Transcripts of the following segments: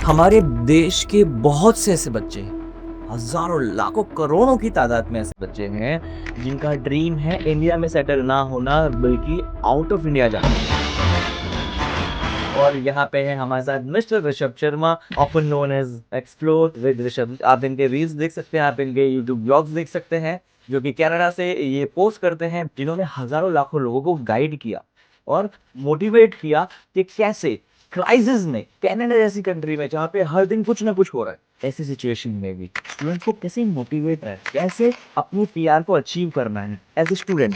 हमारे देश के बहुत से ऐसे बच्चे हैं, हज़ारों, लाखों, करोड़ों की तादाद में ऐसे बच्चे हैं, जिनका ड्रीम है इंडिया में सेटल ना होना बल्कि आउट ऑफ इंडिया जाना। और यहाँ पे है हमारे साथ mister Rishabh Sharma, often known as explore with Rishabh. आप इनके रील्स देख सकते हैं, आप इनके यूट्यूब ब्लॉग्स देख सकते हैं, जो कि कनाडा से ये पोस्ट करते हैं, जिन्होंने हज़ारों, लाखों लोगों को गाइड किया और मोटिवेट किया कि कैसे क्राइसिस में, कनाडा जैसी कंट्री में जहाँ पे हर दिन कुछ ना कुछ हो रहा है, ऐसी सिचुएशन में भी स्टूडेंट्स को कैसे मोटिवेट है, कैसे अपनी पीआर को अचीव करना है एज ए स्टूडेंट।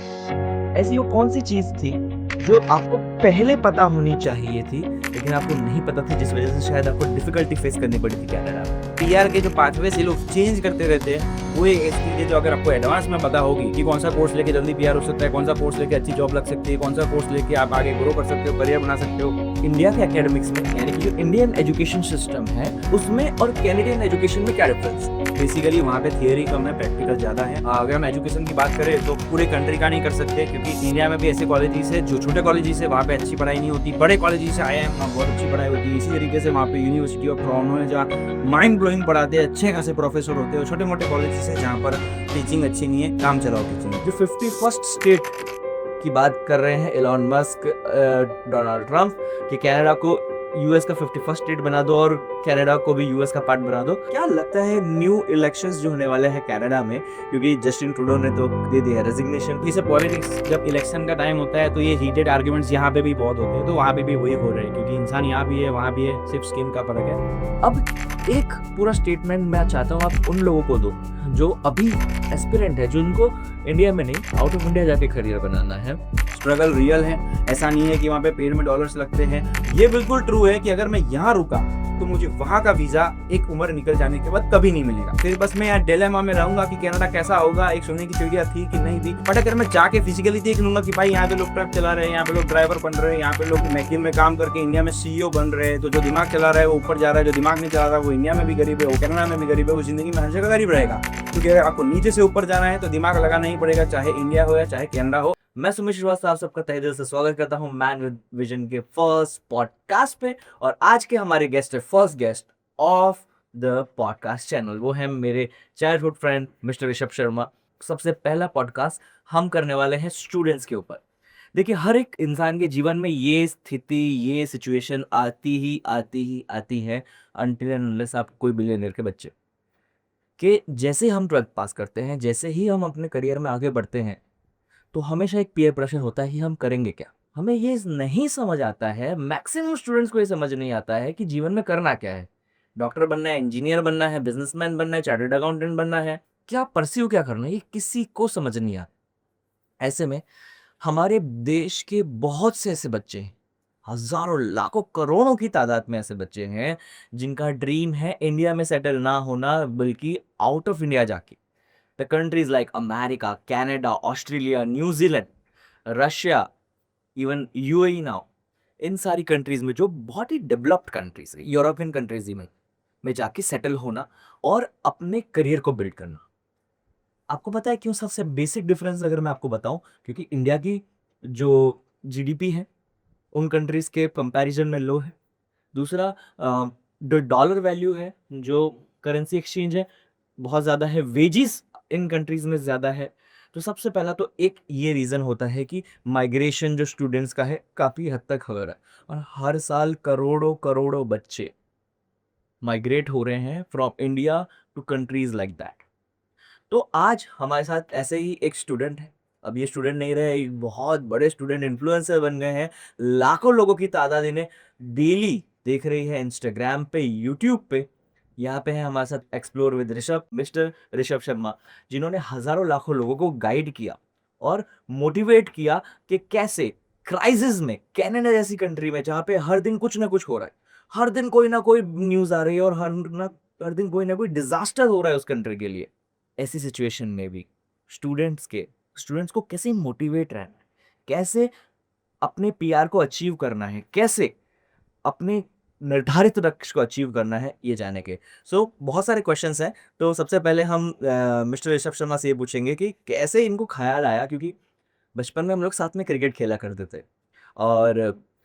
ऐसी वो कौन सी चीज थी जो आपको पहले पता होनी चाहिए थी लेकिन आपको नहीं पता थी, जिस वजह से शायद आपको डिफिकल्टी फेस करनी पड़ी थी कनाडा में? पीआर के जो पाथवे से लोग चेंज करते रहते हैं, वो एक ऐसी चीज है जो अगर आपको एडवांस में पता होगी कि कौन सा कोर्स लेके जल्दी पीआर हो सकता है, कौन सा कोर्स लेके अच्छी जॉब लग सकती है, कौन सा कोर्स लेके आप आगे ग्रो कर सकते हो, करियर बना सकते हो इंडिया के एकेडमिक्स में, यानी कि जो इंडियन एजुकेशन सिस्टम है उसमें और कैनेडियन एजुकेशन में क्या डिफरेंस? बेसिकली वहाँ पे थियरी कम है, प्रैक्टिकल ज्यादा है। अगर हम एजुकेशन की बात करें तो पूरे कंट्री का नहीं कर सकते, क्योंकि इंडिया में भी ऐसे कॉलेजेस है जो छोटे कॉलेजेस है, वहाँ पे अच्छी पढ़ाई नहीं होती। बड़े कॉलेजेस आए हैं वहाँ बहुत अच्छी पढ़ाई होती है। इसी तरीके से वहाँ पे यूनिवर्सिटी ऑफ टोरंटो है जहाँ माइंड ब्लोइंग पढ़ाते हैं, अच्छे खासे प्रोफेसर होते हैं। छोटे मोटे कॉलेजेस है जहाँ पर टीचिंग अच्छी नहीं है, काम चलाओ टीचिंग। जो 51st स्टेट की बात कर रहे हैं एलॉन मस्क, डोनाल्ड ट्रंप, कि कनाडा को यूएस का 51st स्टेट बना दो और कनाडा को भी यूएस का पार्ट बना दो। क्या लगता है न्यू इलेक्शंस जो होने वाले हैं कनाडा में, क्योंकि जस्टिन ट्रूडो ने तो दे दिया रेजिग्नेशन। ये सब पॉलिटिक्स, जब इलेक्शन का टाइम होता है तो ये हीटेड आर्गुमेंट्स यहाँ पे भी बहुत होते हैं, तो वहाँ पे भी वही हो रहे हैं, क्योंकि इंसान यहाँ भी है वहाँ भी है, सिर्फ स्किन का फर्क है। अब एक पूरा स्टेटमेंट मैं चाहता हूँ आप उन लोगों को दो जो अभी एस्पिरेंट है, जो उनको इंडिया में नहीं आउट ऑफ इंडिया जाके करियर बनाना है। स्ट्रगल रियल है, ऐसा नहीं है कि वहाँ पे पेड़ में डॉलर्स लगते हैं। ये बिल्कुल ट्रू है कि अगर मैं यहाँ रुका तो मुझे वहाँ का वीजा एक उम्र निकल जाने के बाद कभी नहीं मिलेगा। फिर बस मैं यहाँ डिलेमा में रहूंगा कि कनाडा कैसा होगा, एक सुनने की चिड़िया थी कि नहीं थी। बट अगर मैं जाके फिजिकली देख लूंगा कि भाई यहाँ पे लोग ट्रक चला रहे हैं, यहाँ पे लोग ड्राइवर बन रहे हैं, यहाँ पे लोग मैकिन में काम करके इंडिया में सीईओ बन रहे हैं, तो जो दिमाग चला रहा है वो ऊपर जा रहा है, जो दिमाग नहीं चला रहा है वो इंडिया में भी गरीब है, वो कनाडा में भी गरीब है, वो जिंदगी में हर जगह गरीब रहेगा। क्योंकि अगर आपको नीचे से ऊपर जाना है तो दिमाग लगाना ही पड़ेगा, चाहे इंडिया हो या चाहे कनाडा हो। मैं सुमित श्रीवास्तव आप सबका तहे दिल से स्वागत करता हूं मैन विद विजन के फर्स्ट पॉडकास्ट पे। और आज के हमारे गेस्ट है first guest of the podcast channel, वो है मेरे childhood friend mister Rishabh Sharma. सबसे पहला पॉडकास्ट हम करने वाले हैं स्टूडेंट्स के ऊपर। देखिए, हर एक इंसान के जीवन में ये स्थिति, ये सिचुएशन आती है अनटिल एंड अनलेस आप कोई बिलियनर के बच्चे, कि जैसे हम 12th पास करते हैं, जैसे ही हम अपने करियर में आगे बढ़ते हैं, तो हमेशा एक पीयर प्रेशर होता है कि हम करेंगे क्या। हमें ये नहीं समझ आता है, मैक्सिमम स्टूडेंट्स को ये समझ नहीं आता है कि जीवन में करना क्या है। डॉक्टर बनना है, इंजीनियर बनना है, बिजनेसमैन बनना है, चार्टर्ड अकाउंटेंट बनना है, क्या परस्यू क्या करना है, ये किसी को समझ नहीं आता। ऐसे में हमारे देश के बहुत से ऐसे बच्चे हैं, हजारों, लाखों, करोड़ों की तादाद में ऐसे बच्चे हैं, जिनका ड्रीम है इंडिया में सेटल ना होना बल्कि आउट ऑफ इंडिया जाके the countries like America, Canada, Australia, New Zealand, Russia, even UAE now, इन सारी कंट्रीज में जो बहुत ही डेवलप्ड कंट्रीज है, यूरोपियन कंट्रीज में जाके सेटल होना और अपने करियर को बिल्ड करना। आपको पता है क्यों? सबसे बेसिक डिफरेंस अगर मैं आपको बताऊं, क्योंकि इंडिया की जो जीडीपी है उन कंट्रीज के कंपैरिजन में लो है। दूसरा, जो डॉलर वैल्यू है, जो करेंसी एक्सचेंज है, बहुत ज़्यादा है। वेजिस इन कंट्रीज में ज़्यादा है। तो सबसे पहला तो एक ये रीज़न होता है कि माइग्रेशन जो स्टूडेंट्स का है काफ़ी हद तक हो रहा है, और हर साल करोड़ों करोड़ों बच्चे माइग्रेट हो रहे हैं from India to countries like that. तो आज हमारे साथ ऐसे ही एक स्टूडेंट है। अब ये स्टूडेंट नहीं रहे, एक बहुत बड़े स्टूडेंट इन्फ्लुएंसर बन गए हैं। लाखों लोगों की तादाद इन्हें डेली देख रही है इंस्टाग्राम पे, यूट्यूब पे। यहाँ पे है हमारे साथ explore with Rishabh, mister Rishabh Sharma, जिन्होंने हजारों लाखों लोगों को गाइड किया और मोटिवेट किया कि कैसे क्राइसिस में, कनाडा जैसी कंट्री में जहाँ पे हर दिन कुछ ना कुछ हो रहा है, हर दिन कोई ना कोई न्यूज आ रही है और हर दिन कोई ना कोई डिजास्टर हो रहा है उस कंट्री के लिए, ऐसी सिचुएशन में भी स्टूडेंट्स को कैसे मोटिवेट रहना है, कैसे अपने पीआर को अचीव करना है, कैसे अपने निर्धारित लक्ष्य को अचीव करना है, ये जाने के। बहुत सारे क्वेश्चंस हैं। तो सबसे पहले हम मिस्टर ऋषभ शर्मा से ये पूछेंगे कि कैसे इनको ख्याल आया, क्योंकि बचपन में हम लोग साथ में क्रिकेट खेला करते थे और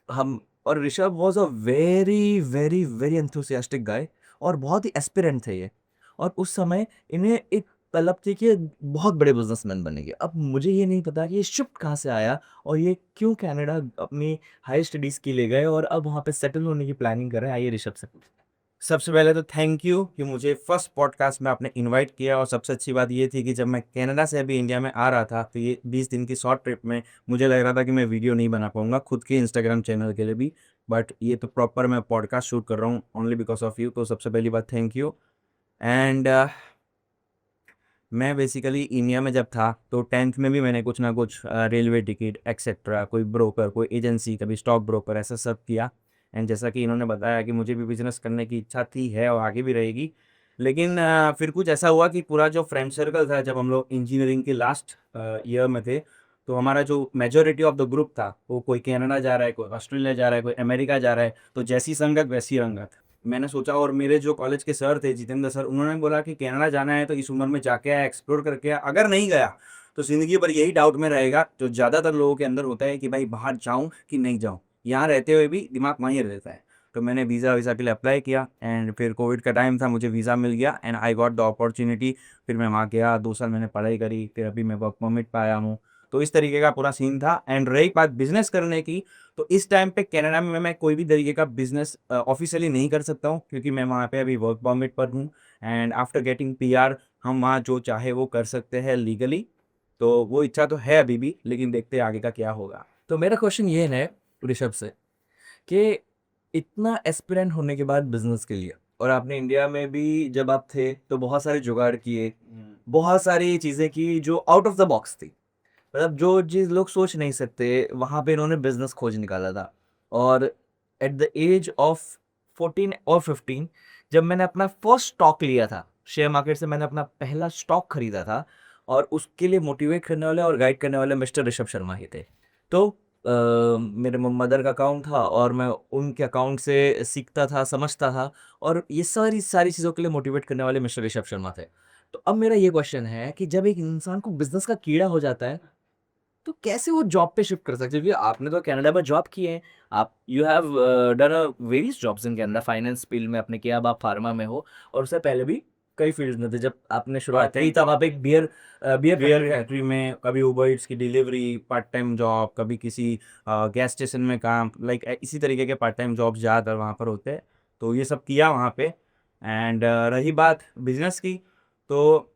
हम और Rishabh was a very very very enthusiastic guy, और बहुत ही एस्पिरेंट थे ये। और उस समय इन्हें एक तलब थी कि ये बहुत बड़े बिजनेसमैन बनेंगे। अब मुझे ये नहीं पता कि ये शिफ्ट कहाँ से आया और ये क्यों कनाडा अपनी हाई स्टडीज के लिए गए और अब वहाँ पे सेटल होने की प्लानिंग कर रहे हैं। आइए ऋषभ से पूछते हैं। सबसे पहले तो थैंक यू कि मुझे फर्स्ट पॉडकास्ट में आपने इनवाइट किया। और सबसे अच्छी बात ये थी कि जब मैं कनाडा से अभी इंडिया में आ रहा था तो ये 20 दिन की शॉर्ट ट्रिप में मुझे लग रहा था कि मैं वीडियो नहीं बना पाऊंगा खुद के इंस्टाग्राम चैनल के लिए भी। बट ये तो प्रॉपर मैं पॉडकास्ट शूट कर रहा हूँ ओनली बिकॉज ऑफ यू। तो सबसे पहली बात थैंक यू। एंड मैं बेसिकली इंडिया में जब था तो 10th में भी मैंने कुछ ना कुछ रेलवे टिकट एक्सेट्रा, कोई ब्रोकर, कोई एजेंसी, कभी स्टॉक ब्रोकर, ऐसा सब किया। एंड जैसा कि इन्होंने बताया कि मुझे भी बिजनेस करने की इच्छा थी, है और आगे भी रहेगी। लेकिन फिर कुछ ऐसा हुआ कि पूरा जो फ्रेंड सर्कल था, जब हम लोग इंजीनियरिंग के लास्ट ईयर में थे, तो हमारा जो मेजोरिटी ऑफ द ग्रुप था वो कोई कनाडा जा रहा है, कोई ऑस्ट्रेलिया जा रहा है, कोई अमेरिका जा रहा है। तो जैसी संगत वैसी रंगत। मैंने सोचा, और मेरे जो कॉलेज के सर थे जितेंद्र सर, उन्होंने बोला कि कनाडा जाना है तो इस उम्र में जाके आया, एक्सप्लोर करके आया। अगर नहीं गया तो जिंदगी भर यही डाउट में रहेगा जो ज़्यादातर लोगों के अंदर होता है कि भाई बाहर जाऊं कि नहीं जाऊं। यहाँ रहते हुए भी दिमाग वहीं रहता है। तो मैंने वीज़ा वीज़ा के लिए अप्लाई किया एंड फिर कोविड का टाइम था, मुझे वीज़ा मिल गया and I got the opportunity. फिर मैं वहाँ गया, 2 साल मैंने पढ़ाई करी, फिर अभी मैं वर्क परमिट पे आया हूँ। तो इस तरीके का पूरा सीन था। एंड रही बात बिजनेस करने की, तो इस टाइम पे कनाडा में मैं कोई भी तरीके का बिजनेस ऑफिशियली नहीं कर सकता हूँ क्योंकि मैं वहाँ पे अभी वर्क परमिट पर हूँ। एंड आफ्टर गेटिंग पीआर हम वहाँ जो चाहे वो कर सकते हैं लीगली। तो वो इच्छा तो है अभी भी, लेकिन देखते हैं आगे का क्या होगा। तो मेरा क्वेश्चन ये है ऋषभ से कि इतना एस्पिरेंट होने के बाद बिजनेस के लिए, और आपने इंडिया में भी जब आप थे तो बहुत सारे जुगाड़ किए, बहुत सारी चीजें की जो आउट ऑफ द बॉक्स थी, मतलब जो चीज लोग सोच नहीं सकते, वहां पे इन्होंने बिजनेस खोज निकाला था। और एट द एज ऑफ 14 और 15, जब मैंने अपना फर्स्ट स्टॉक लिया था शेयर मार्केट से, मैंने अपना पहला स्टॉक खरीदा था, और उसके लिए मोटिवेट करने वाले और गाइड करने वाले मिस्टर ऋषभ शर्मा ही थे। तो मेरे मदर का अकाउंट था और मैं उनके अकाउंट से सीखता था, समझता था, और ये सारी सारी चीज़ों के लिए मोटिवेट करने वाले मिस्टर ऋषभ शर्मा थे। तो अब मेरा ये क्वेश्चन है कि जब एक इंसान को बिजनेस का कीड़ा हो जाता है, तो कैसे वो जॉब पे शिफ्ट कर सकते हैं? क्योंकि आपने तो कनाडा में जॉब की है, आप you have done various jobs in Canada, finance field में आपने किया, अब आप फार्मा में हो, और उससे पहले भी कई फील्ड्स में थे। जब आपने शुरुआत की तब आप एक बियर बियर बियर फैक्ट्री में फैक्ट्री में, कभी उबर ईट्स की डिलीवरी, पार्ट टाइम जॉब, कभी किसी गैस स्टेशन में काम, लाइक इसी तरीके के पार्ट टाइम जॉब ज़्यादातर वहाँ पर होते हैं। तो ये सब किया वहाँ पे। एंड रही बात बिजनेस की, तो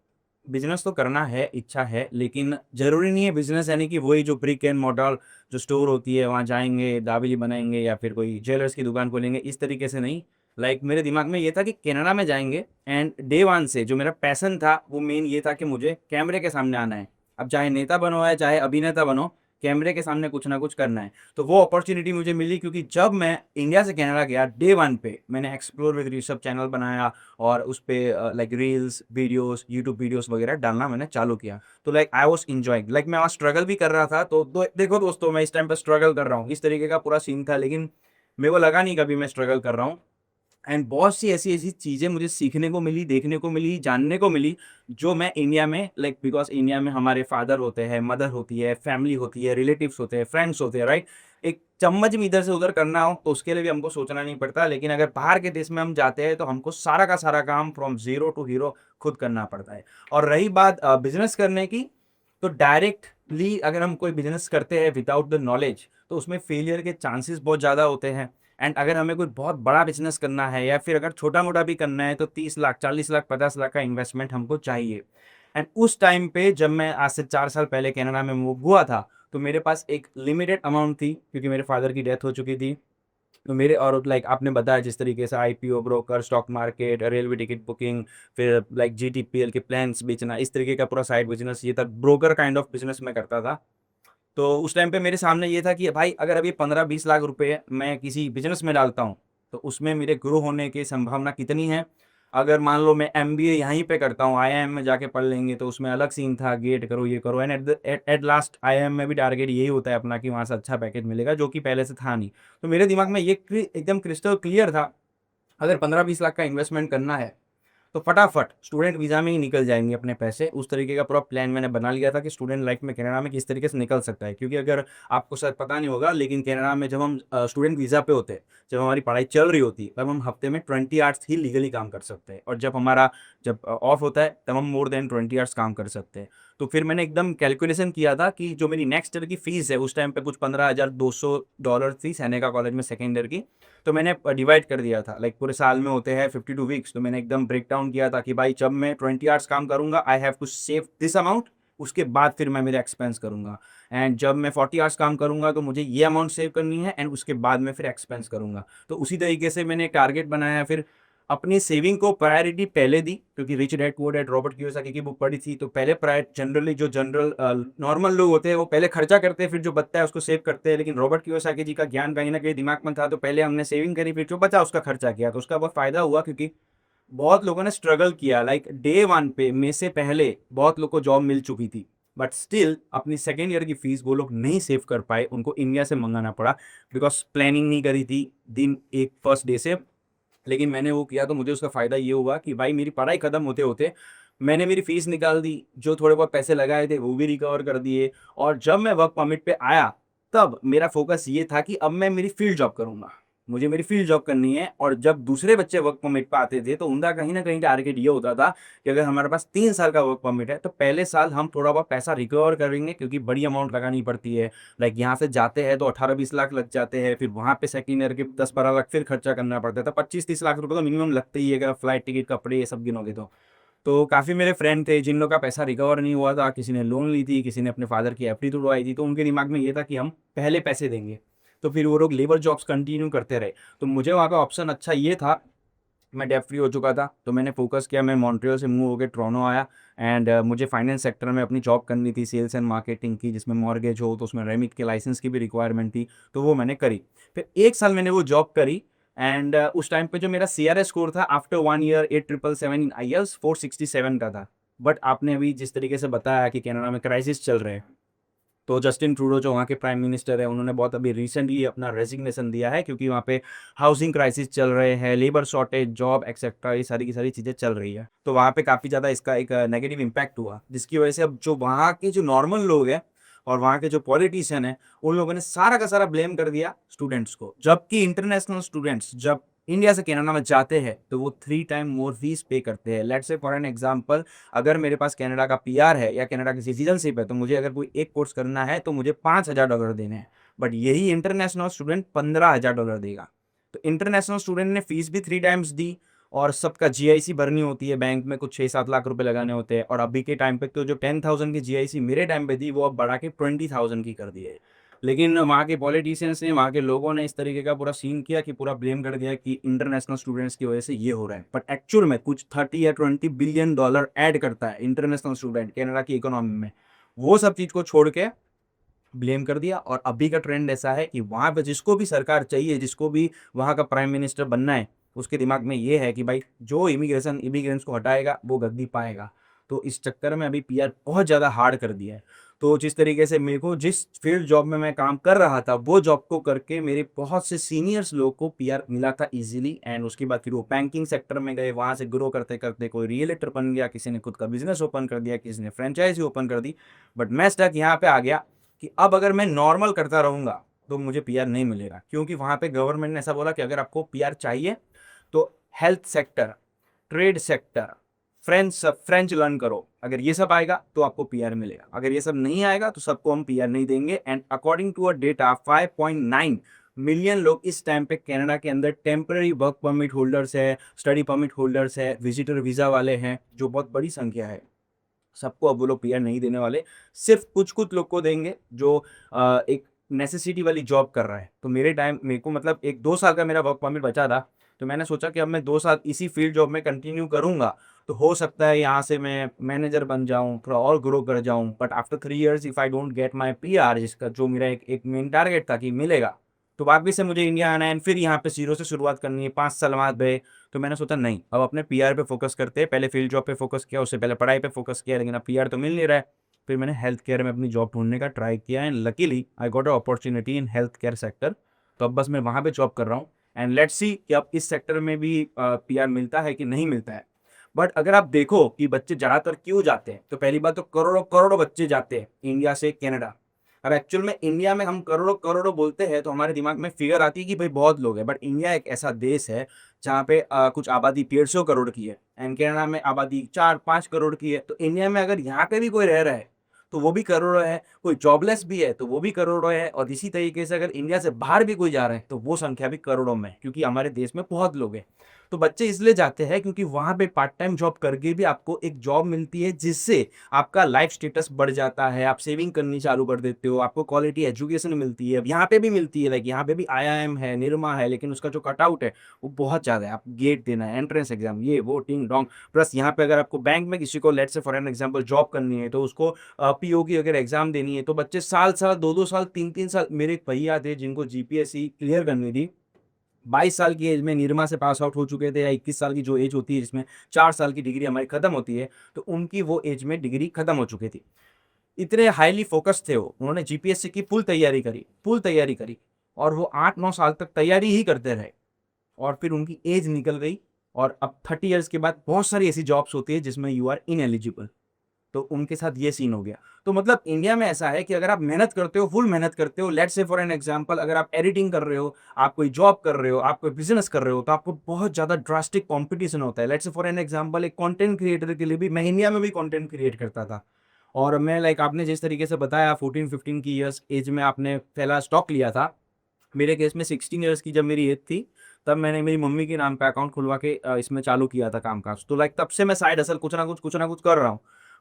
बिजनेस तो करना है, इच्छा है, लेकिन ज़रूरी नहीं है बिजनेस यानी कि वही जो ब्रिक एंड मॉर्टर जो स्टोर होती है वहाँ जाएंगे, दाबेली बनाएंगे या फिर कोई ज्वेलर्स की दुकान खोलेंगे, इस तरीके से नहीं। लाइक मेरे दिमाग में ये था कि कनाडा में जाएंगे एंड डे वन से जो मेरा पैसन था वो मेन ये था कि मुझे कैमरे के सामने आना है। अब चाहे नेता बनो या चाहे अभिनेता बनो, कैमरे के सामने कुछ ना कुछ करना है। तो वो अपॉर्चुनिटी मुझे मिली क्योंकि जब मैं इंडिया से कनाडा गया, डे वन पे मैंने एक्सप्लोर विद ऋषभ चैनल बनाया और उस पर like reels videos, YouTube videos वगैरह डालना मैंने चालू किया। तो like I was enjoying, like मैं वहाँ स्ट्रगल भी कर रहा था। तो देखो दोस्तों, मैं इस टाइम पर स्ट्रगल कर रहा हूँ, इस तरीके का पूरा सीन था। लेकिन मेरे को लगा नहीं कभी मैं स्ट्रगल कर रहा हूँ। एंड बहुत सी ऐसी ऐसी चीज़ें मुझे सीखने को मिली, देखने को मिली, जानने को मिली, जो मैं इंडिया में, लाइक बिकॉज इंडिया में हमारे फादर होते हैं, मदर होती है, फैमिली होती है, रिलेटिव्स होते हैं, फ्रेंड्स होते हैं, राइट। एक चम्मच भी इधर से उधर करना हो तो उसके लिए भी हमको सोचना नहीं पड़ता। लेकिन अगर बाहर के देश में हम जाते हैं तो हमको सारा का सारा काम फ्रॉम जीरो टू हीरो खुद करना पड़ता है। और रही बात बिजनेस करने की, तो डायरेक्टली अगर हम कोई बिजनेस करते हैं विदाउट द नॉलेज, तो उसमें फेलियर के चांसेस बहुत ज़्यादा होते हैं। एंड अगर हमें कोई बहुत बड़ा बिजनेस करना है या फिर अगर छोटा मोटा भी करना है तो 30 लाख, 40 लाख, 50 लाख का इन्वेस्टमेंट हमको चाहिए। एंड उस टाइम पे जब मैं आज से 4 साल पहले कनाडा में मूव हुआ था, तो मेरे पास एक लिमिटेड अमाउंट थी क्योंकि मेरे फादर की डेथ हो चुकी थी। तो मेरे, और लाइक आपने बताया जिस तरीके से IPO, broker, stock market, railway ticket booking, फिर लाइक जीटीपीएल के प्लान्स बेचना, इस तरीके का पूरा साइड बिजनेस, ये था ब्रोकर काइंड ऑफ बिजनेस मैं करता था। तो उस टाइम पे मेरे सामने ये था कि भाई अगर अभी 15-20 लाख रुपए मैं किसी बिजनेस में डालता हूँ तो उसमें मेरे ग्रो होने की संभावना कितनी है। अगर मान लो मैं एमबीए यहीं पे करता हूँ, आईआईएम में जाके पढ़ लेंगे तो उसमें अलग सीन था, गेट करो, ये करो। एंड एट लास्ट आईआईएम में भी टारगेट यही होता है अपना कि वहाँ से अच्छा पैकेज मिलेगा, जो कि पहले से था नहीं। तो मेरे दिमाग में ये एकदम क्रिस्टल क्लियर था, अगर 15-20 लाख का इन्वेस्टमेंट करना है तो फटाफट स्टूडेंट वीज़ा में ही निकल जाएंगे अपने पैसे। उस तरीके का पूरा प्लान मैंने बना लिया था कि स्टूडेंट लाइफ में कनाडा में किस तरीके से निकल सकता है। क्योंकि अगर आपको शायद पता नहीं होगा, लेकिन कनाडा में जब हम स्टूडेंट वीज़ा पे होते हैं, जब हमारी पढ़ाई चल रही होती है, तब हम हफ्ते में 20 आवर्स ही लीगली काम कर सकते हैं, और जब ऑफ होता है तब हम मोर देन 20 आवर्स काम कर सकते हैं। तो फिर मैंने एकदम कैलकुलेशन किया था कि जो मेरी नेक्स्ट ईयर की फीस है, उस टाइम पे कुछ $15,200 थी सेनेका कॉलेज में सेकेंड ईयर की। तो मैंने डिवाइड कर दिया था, लाइक पूरे साल में होते हैं 52 वीक्स, तो मैंने एकदम ब्रेक डाउन किया था कि भाई जब मैं 20 आवर्स काम करूंगा, I have to save this amount, उसके बाद फिर मैं मेरे एक्सपेंस करूंगा। एंड जब मैं 40 आवर्स काम करूंगा तो मुझे ये अमाउंट सेव करनी है, एंड उसके बाद मैं फिर एक्सपेंस करूंगा। तो उसी तरीके से मैंने टारगेट बनाया। फिर अपनी सेविंग को प्रायोरिटी पहले दी, क्योंकि rich dad poor dad Robert Kiyosaki की बुक पढ़ी थी। तो पहले जनरली जो जनरल नॉर्मल लोग होते हैं वो पहले खर्चा करते हैं, फिर जो बचता है उसको सेव करते हैं। लेकिन रॉबर्ट कियोसाकी जी का ज्ञान कहीं ना कहीं दिमाग में था, तो पहले हमने सेविंग करी, फिर जो बचा उसका खर्चा किया। तो उसका बहुत फायदा हुआ, क्योंकि बहुत लोगों ने स्ट्रगल किया। लाइक डे वन पे में से पहले बहुत लोग को जॉब मिल चुकी थी, बट स्टिल अपनी सेकेंड ईयर की फीस वो लोग नहीं सेव कर पाए, उनको इंडिया से मंगाना पड़ा, बिकॉज प्लानिंग नहीं करी थी दिन एक फर्स्ट डे से। लेकिन मैंने वो किया, तो मुझे उसका फ़ायदा ये हुआ कि भाई मेरी पढ़ाई ख़त्म होते होते मैंने मेरी फ़ीस निकाल दी, जो थोड़े बहुत पैसे लगाए थे वो भी रिकवर कर दिए। और जब मैं वर्क परमिट पे आया, तब मेरा फोकस ये था कि अब मैं मेरी फील्ड जॉब करूँगा, मुझे मेरी फील्ड जॉब करनी है। और जब दूसरे बच्चे वर्क परमिट पे आते थे, तो उनका कहीं ना कहीं टारगेट ये होता था कि अगर हमारे पास 3 साल का वर्क परमिट है, तो पहले साल हम थोड़ा बहुत पैसा रिकवर करेंगे, क्योंकि बड़ी अमाउंट लगानी पड़ती है। लाइक यहाँ से जाते हैं तो 18-20 लाख लग जाते हैं, फिर वहाँ पे सेकेंड ईयर के 10-12 लाख फिर खर्चा करना पड़ता है, तो 25-30 लाख रुपए तो मिनिमम लगते ही है, अगर फ्लाइट टिकट कपड़े ये सब गिनोगे तो काफ़ी मेरे फ्रेंड थे जिन लोग का पैसा रिकवर नहीं हुआ था। किसी ने लोन ली थी, किसी ने अपने फादर की एफडी तुड़वाई थी, तो उनके दिमाग में ये था कि हम पहले पैसे देंगे। तो फिर वो लोग लेबर जॉब्स कंटिन्यू करते रहे। तो मुझे वहाँ का ऑप्शन अच्छा ये था, मैं डेब्ट फ्री हो चुका था, तो मैंने फोकस किया, मैं मॉन्ट्रियल से मूव होकर टोरंटो आया। एंड मुझे फाइनेंस सेक्टर में अपनी जॉब करनी थी, सेल्स एंड मार्केटिंग की, जिसमें मॉर्गेज हो, तो उसमें रेमिट के लाइसेंस की भी रिक्वायरमेंट थी, तो वो मैंने करी। फिर 1 साल मैंने वो जॉब करी। एंड उस टाइम पे जो मेरा CRS स्कोर था आफ्टर 1 ईयर 8777 इन IELTS 467 का था। बट आपने अभी जिस तरीके से बताया कि कनाडा में क्राइसिस चल रहे हैं, तो जस्टिन ट्रूडो जो वहाँ के प्राइम मिनिस्टर है, उन्होंने बहुत अभी रिसेंटली अपना रेजिग्नेशन दिया है, क्योंकि वहाँ पे हाउसिंग क्राइसिस चल रहे हैं, लेबर शॉर्टेज, जॉब एक्सेट्रा, ये सारी की सारी चीज़ें चल रही है। तो वहाँ पे काफ़ी ज़्यादा इसका एक नेगेटिव इम्पैक्ट हुआ, जिसकी वजह से अब जो वहाँ के जो नॉर्मल लोग हैं और वहाँ के जो पॉलिटिशियन हैं, उन लोगों ने सारा का सारा ब्लेम कर दिया स्टूडेंट्स को। जबकि इंटरनेशनल स्टूडेंट्स जब इंडिया से कनाडा में जाते हैं, तो वो 3 टाइम मोर फीस पे करते हैं। लेट्स से फॉर एन एग्जांपल, अगर मेरे पास कनाडा का PR है या कनाडा की सिटीजनशिप है, तो मुझे अगर कोई एक कोर्स करना है तो मुझे $5,000 देने हैं। बट यही इंटरनेशनल स्टूडेंट $15,000 देगा। तो इंटरनेशनल स्टूडेंट ने फीस भी 3 टाइम्स दी, और सबका GIC भरनी होती है बैंक में, कुछ 6-7 लाख रुपए लगाने होते हैं। और अभी के टाइम पे तो जो 10,000 की GIC मेरे टाइम पे थी, वो अब बढ़ा के 20,000 की कर दी है। लेकिन वहाँ के पॉलिटिशियंस ने, वहाँ के लोगों ने इस तरीके का पूरा सीन किया कि पूरा ब्लेम कर दिया कि इंटरनेशनल स्टूडेंट्स की वजह से ये हो रहा है। बट एक्चुअल में कुछ 30 या $20 बिलियन ऐड करता है इंटरनेशनल स्टूडेंट कनाडा की इकोनॉमी में। वो सब चीज़ को छोड़ के ब्लेम कर दिया। और अभी का ट्रेंड ऐसा है कि वहाँ पे जिसको भी सरकार चाहिए, जिसको भी वहाँ का प्राइम मिनिस्टर बनना है, उसके दिमाग में ये है कि भाई जो इमिग्रेंट्स को हटाएगा वो गद्दी पाएगा। तो इस चक्कर में अभी PR बहुत ज़्यादा हार्ड कर दिया है। तो जिस तरीके से मेरे को जिस फील्ड जॉब में मैं काम कर रहा था, वो जॉब को करके मेरे बहुत से सीनियर्स लोग को PR मिला था इजीली। एंड उसके बाद फिर वो बैंकिंग सेक्टर में गए, वहाँ से ग्रो करते करते कोई रियलेटर बन गया, किसी ने खुद का बिजनेस ओपन कर दिया, किसी ने फ्रेंचाइजी ओपन कर दी। बट मैं स्टक यहाँ पे आ गया कि अब अगर मैं नॉर्मल करता रहूँगा तो मुझे PR नहीं मिलेगा, क्योंकि वहाँ पे गवर्नमेंट ने ऐसा बोला कि अगर आपको PR चाहिए तो health sector, trade sector, French learn करो, अगर ये सब आएगा तो आपको PR मिलेगा, अगर ये सब नहीं आएगा तो सबको हम PR नहीं देंगे। And according to a data 5.9 million लोग इस टाइम पे कनाडा के अंदर टेम्पररी वर्क परमिट होल्डर्स है, स्टडी परमिट होल्डर्स है, विजिटर वीज़ा वाले हैं, जो बहुत बड़ी संख्या है। सबको अब वो लोग PR नहीं देने वाले, सिर्फ कुछ कुछ लोग को देंगे जो एक नेसेसिटी वाली जॉब कर रहा है। तो मेरे को मतलब 1-2 साल का मेरा वर्क परमिट बचा था, तो मैंने सोचा कि अब मैं 2 साल इसी फील्ड जॉब में कंटिन्यू करूंगा, तो हो सकता है यहाँ से मैं मैनेजर बन जाऊँ, थोड़ा और ग्रो कर जाऊँ। But after 3 years if I don't get my PR, जिसका जो मेरा एक मेन टारगेट था कि मिलेगा, तो वापस से मुझे इंडिया आना है एंड फिर यहाँ पे 0 से शुरुआत करनी है 5 साल बाद भाई। तो मैंने सोचा नहीं, अब अपने PR पे फोकस करते हैं। पहले फील्ड जॉब पे फोकस किया, उससे पहले पढ़ाई पे फोकस किया, लेकिन अब PR तो मिल नहीं रहा है। फिर मैंने हेल्थ केयर में अपनी जॉब ढूंढने का ट्राई किया, and luckily I got a opportunity in health care sector. तो अब बस मैं वहाँ पे जॉब कर रहा हूँ, एंड लेट्स सी कि अब इस सेक्टर में भी PR मिलता है कि नहीं मिलता है। बट अगर आप देखो कि बच्चे ज़्यादातर क्यों जाते हैं, तो पहली बात तो करोड़ों-करोड़ों बच्चे जाते हैं इंडिया से कनाडा। अब एक्चुअल में इंडिया में हम करोड़ों-करोड़ों बोलते हैं, तो हमारे दिमाग में फिगर आती है कि भाई बहुत लोग हैं, बट इंडिया एक ऐसा देश है जहाँ पे कुछ आबादी 150 करोड़ की है एंड कनाडा में आबादी 4-5 करोड़ की है। तो इंडिया में अगर यहाँ पे भी कोई रह रहा है, तो वो भी करोड़ों है, कोई जॉबलेस भी है, तो वो भी करोड़ों है और इसी तरीके से अगर इंडिया से बाहर भी कोई जा रहा है, तो वो संख्या भी करोड़ों में है, क्योंकि हमारे देश में बहुत लोग हैं। तो बच्चे इसलिए जाते हैं क्योंकि वहाँ पे पार्ट टाइम जॉब करके भी आपको एक जॉब मिलती है, जिससे आपका लाइफ स्टेटस बढ़ जाता है, आप सेविंग करनी चालू कर देते हो, आपको क्वालिटी एजुकेशन मिलती है। अब यहाँ पे भी मिलती है, लाइक यहाँ पे भी आईआईएम है, निरमा है, लेकिन उसका जो कटआउट है, वो बहुत ज़्यादा है। आप गेट देना है, एंट्रेंस एग्जाम, ये वो टिंग डोंग। प्लस यहाँ पे अगर आपको बैंक में किसी को let's say for an example job करनी है, तो उसको पीओ की अगर एग्जाम देनी है, तो बच्चे साल-साल, 2-2 साल, 3-3 साल। मेरे एक भैया थे जिनको जीपीएससी क्लियर करनी थी, 22 साल की एज में निरमा से पास आउट हो चुके थे, या 21 साल की जो एज होती है जिसमें 4 साल की डिग्री हमारी खत्म होती है, तो उनकी वो एज में डिग्री खत्म हो चुकी थी। इतने हाईली फ़ोकस्ड थे वो, उन्होंने जीपीएससी की फुल तैयारी करी और वो 8-9 साल तक तैयारी ही करते रहे और फिर उनकी एज निकल गई और अब 30 इयर्स के बाद बहुत सारी ऐसी जॉब्स होती है जिसमें यू आर इनएलिजिबल। तो उनके साथ ये सीन हो गया। तो मतलब इंडिया में ऐसा है कि अगर आप मेहनत करते हो, फुल मेहनत करते हो, let's say for an example अगर आप एडिटिंग कर रहे हो, आप कोई जॉब कर रहे हो, आप कोई बिज़नेस कर रहे हो, तो आपको बहुत ज़्यादा ड्रास्टिक कॉम्पिटिशन होता है। Let's say for an example एक कंटेंट क्रिएटर के लिए भी, मैं इंडिया में भी कंटेंट क्रिएट करता था और मैं लाइक आपने जिस तरीके से बताया 14-15 की इयर्स एज में आपने पहला स्टॉक लिया था। मेरे केस में 16 इयर्स की जब मेरी एज थी, तब मैंने मेरी मम्मी के नाम पे अकाउंट खुलवा के इसमें चालू किया था कामकाज। तो लाइक तब से मैं साइड हसल कुछ ना कुछ कर रहा हूँ।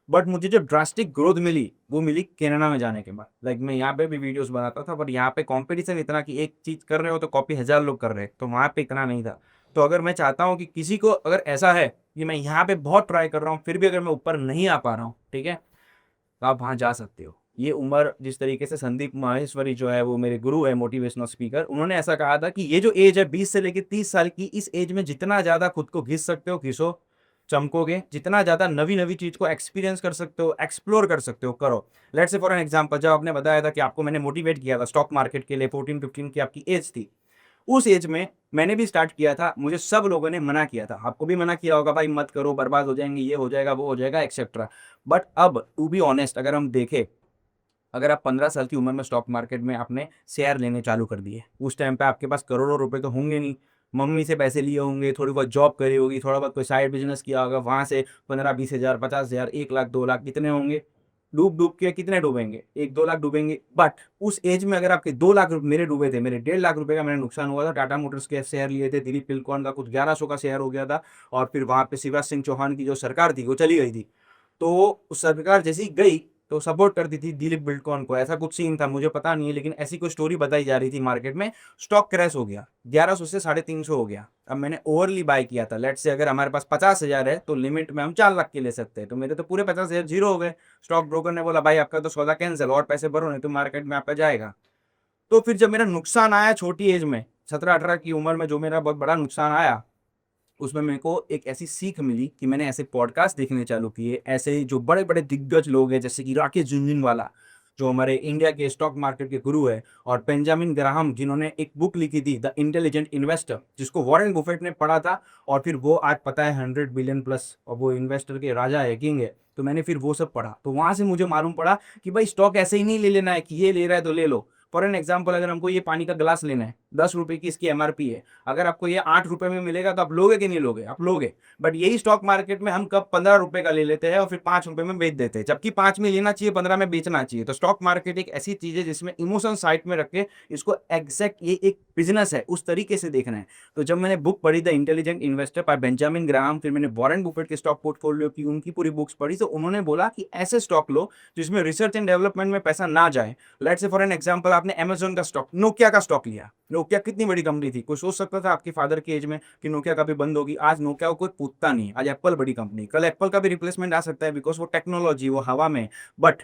बट मुझे जो ड्रास्टिक ग्रोथ मिली, वो मिली कनाडा में जाने के बाद। लाइक मैं यहाँ पे भी वीडियोज़ बनाता था, बट यहाँ पे कॉम्पिटिशन इतना कि एक चीज़ कर रहे हो तो कॉपी 1000 लोग कर रहे हैं, तो वहाँ पे इतना नहीं था। तो अगर मैं चाहता हूँ कि किसी को अगर ऐसा है कि मैं यहाँ पे बहुत ट्राई कर रहा हूँ, फिर भी अगर मैं ऊपर नहीं आ पा रहा हूँ, ठीक है? तो आप वहाँ जा सकते हो। ये उम्र जिस तरीके से संदीप माहेश्वरी जो है वो मेरे गुरु है मोटिवेशनल स्पीकर, उन्होंने ऐसा कहा था कि ये जो एज है 20 से लेके 30 साल की, इस एज में जितना ज़्यादा खुद को घिस सकते हो घिसो, चमकोगे। जितना ज़्यादा नवी-नवी चीज़ को एक्सपीरियंस कर सकते हो, एक्सप्लोर कर सकते हो, करो। Let's say for an example जब आपने बताया था कि आपको मैंने मोटिवेट किया था स्टॉक मार्केट के लिए 14-15 की आपकी एज थी। उस एज में मैंने भी स्टार्ट किया था, मुझे सब लोगों ने मना किया था। आपको भी मना किया होगा भाई मत करो, बर्बाद हो जाएँगे, ये हो जाएगा, वो हो जाएगा एक्सेट्रा। बट अब टू बी ऑनेस्ट अगर हम देखें, अगर आप 15 साल की उम्र में स्टॉक मार्केट में आपने शेयर लेने चालू कर दिए, उस टाइम पे आपके पास करोड़ों रुपए तो होंगे नहीं। मम्मी से पैसे लिए होंगे, थोड़ी बहुत जॉब करी होगी, थोड़ा बहुत कोई साइड बिज़नेस किया होगा, वहाँ से 15-20 हज़ार, 50 हज़ार, 1 लाख, 2 लाख कितने होंगे? डूब-डूब के कितने डूबेंगे? 1-2 लाख डूबेंगे। बट उस एज में अगर आपके 2 लाख मेरे डूबे थे, मेरे 1.5 लाख रुपए का मेरा नुकसान हुआ था। टाटा मोटर्स के शेयर लिए थे, दिलीप बिल्डकॉन का कुछ 1100 का शेयर हो गया था और फिर वहाँ पे शिवराज सिंह चौहान की जो सरकार थी, वो चली गई थी। तो सरकार जैसे ही गई तो सपोर्ट करती थी दिलीप बिल्डकॉन को, ऐसा कुछ सीन था मुझे पता नहीं है, लेकिन ऐसी कोई स्टोरी बताई जा रही थी मार्केट में। स्टॉक क्रैश हो गया, 1100 से 350 हो गया। अब मैंने ओवरली बाय किया था, लेट्स से अगर हमारे पास 50,000 है तो लिमिट में हम 4 लाख के ले सकते हैं, तो मेरे तो पूरे 50,000 जीरो हो गए। स्टॉक ब्रोकर ने बोला भाई आपका तो सौदा कैंसिल, और पैसे भरो नहीं तो मार्केट में आपका जाएगा। तो फिर जब मेरा नुकसान आया छोटी एज में, 17-18 की उम्र में जो मेरा बहुत बड़ा नुकसान आया, उसमें मेरे को एक ऐसी सीख मिली कि मैंने ऐसे पॉडकास्ट देखने चालू किए, ऐसे जो बड़े-बड़े दिग्गज लोग हैं जैसे कि राकेश झुनझुनवाला, जो हमारे इंडिया के स्टॉक मार्केट के गुरु हैं, और बेंजामिन ग्राहम जिन्होंने एक बुक लिखी थी द इंटेलिजेंट इन्वेस्टर, जिसको वॉरेन बुफेट ने पढ़ा था और फिर वो आज पता है 100 बिलियन प्लस और वो इन्वेस्टर के राजा है, किंग है। तो मैंने फिर वो सब पढ़ा, तो वहाँ से मुझे मालूम पड़ा कि भाई स्टॉक ऐसे ही नहीं ले लेना है कि ये ले रहा है तो ले लो। फॉर एन एग्जाम्पल अगर हमको ये पानी का ग्लास लेना है, 10 रुपए की इसकी एमआरपी है, अगर आपको ये 8 रुपए में मिलेगा तो आप लोगे कि नहीं लोगे? आप लोगे। बट यही स्टॉक मार्केट में हम कब 15 रुपए का ले लेते हैं और फिर 5 रुपए में बेच देते हैं, जबकि 5 में लेना चाहिए, 15 में बेचना चाहिए। तो स्टॉक मार्केट एक ऐसी चीज है जिसमें इमोशन साइड में रख के इसको एग्जैक्ट ये एक बिजनेस है उस तरीके से देखना है। तो जब मैंने बुक पढ़ी the intelligent investor bye Benjamin Graham, फिर मैंने वॉरेन बुफेट के स्टॉक पोर्टफोलियो की उनकी पूरी बुक्स पढ़ी, तो उन्होंने बोला कि ऐसे स्टॉक लो जिसमें रिसर्च एंड डेवलपमेंट में पैसा ना जाए। Let's say for an example आपने अमेज़न का स्टॉक, नोकिया का स्टॉक लिया। नोकिया कितनी बड़ी कंपनी थी, कोई सोच सकता था आपके फादर की एज में कि नोकिया कभी बंद होगी? आज नोकिया को कोई पूछता नहीं, आज एप्पल बड़ी कंपनी, कल एप्पल का भी रिप्लेसमेंट आ सकता है, बिकॉज वो टेक्नोलॉजी वो हवा में। बट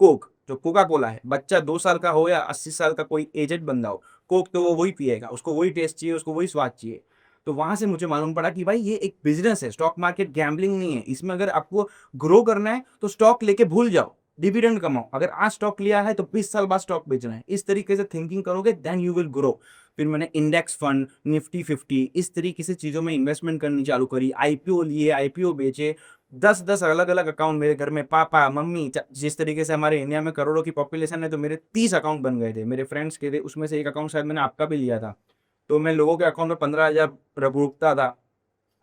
कोक जो कोका कोला है, बच्चा 2 साल का हो या 80 साल का कोई एजेड बंदा हो, कोक तो वो वही पिएगा, उसको वही टेस्ट चाहिए, उसको वही स्वाद चाहिए। तो वहां से मुझे मालूम पड़ा कि भाई ये एक बिजनेस है, स्टॉक मार्केट गैम्बलिंग नहीं है। इसमें अगर आपको ग्रो करना है तो स्टॉक लेके भूल जाओ, डिविडेंड कमाओ। अगर आज स्टॉक लिया है तो 20 साल बाद स्टॉक बेचना है, इस तरीके से थिंकिंग करोगे देन यू विल ग्रो। फिर मैंने इंडेक्स फंड, निफ्टी 50 इस तरीके से चीज़ों में इन्वेस्टमेंट करनी चालू करी। आईपीओ लिए, आईपीओ बेचे, 10-10 अलग-अलग अकाउंट मेरे घर में पापा, मम्मी जिस तरीके से हमारे इंडिया में करोड़ों की पॉपुलेशन है तो मेरे 30 अकाउंट बन गए थे। मेरे फ्रेंड्स के थे, उसमें से एक अकाउंट शायद मैंने आपका भी लिया था। तो मैं लोगों के अकाउंट में 15,000 रुकता था।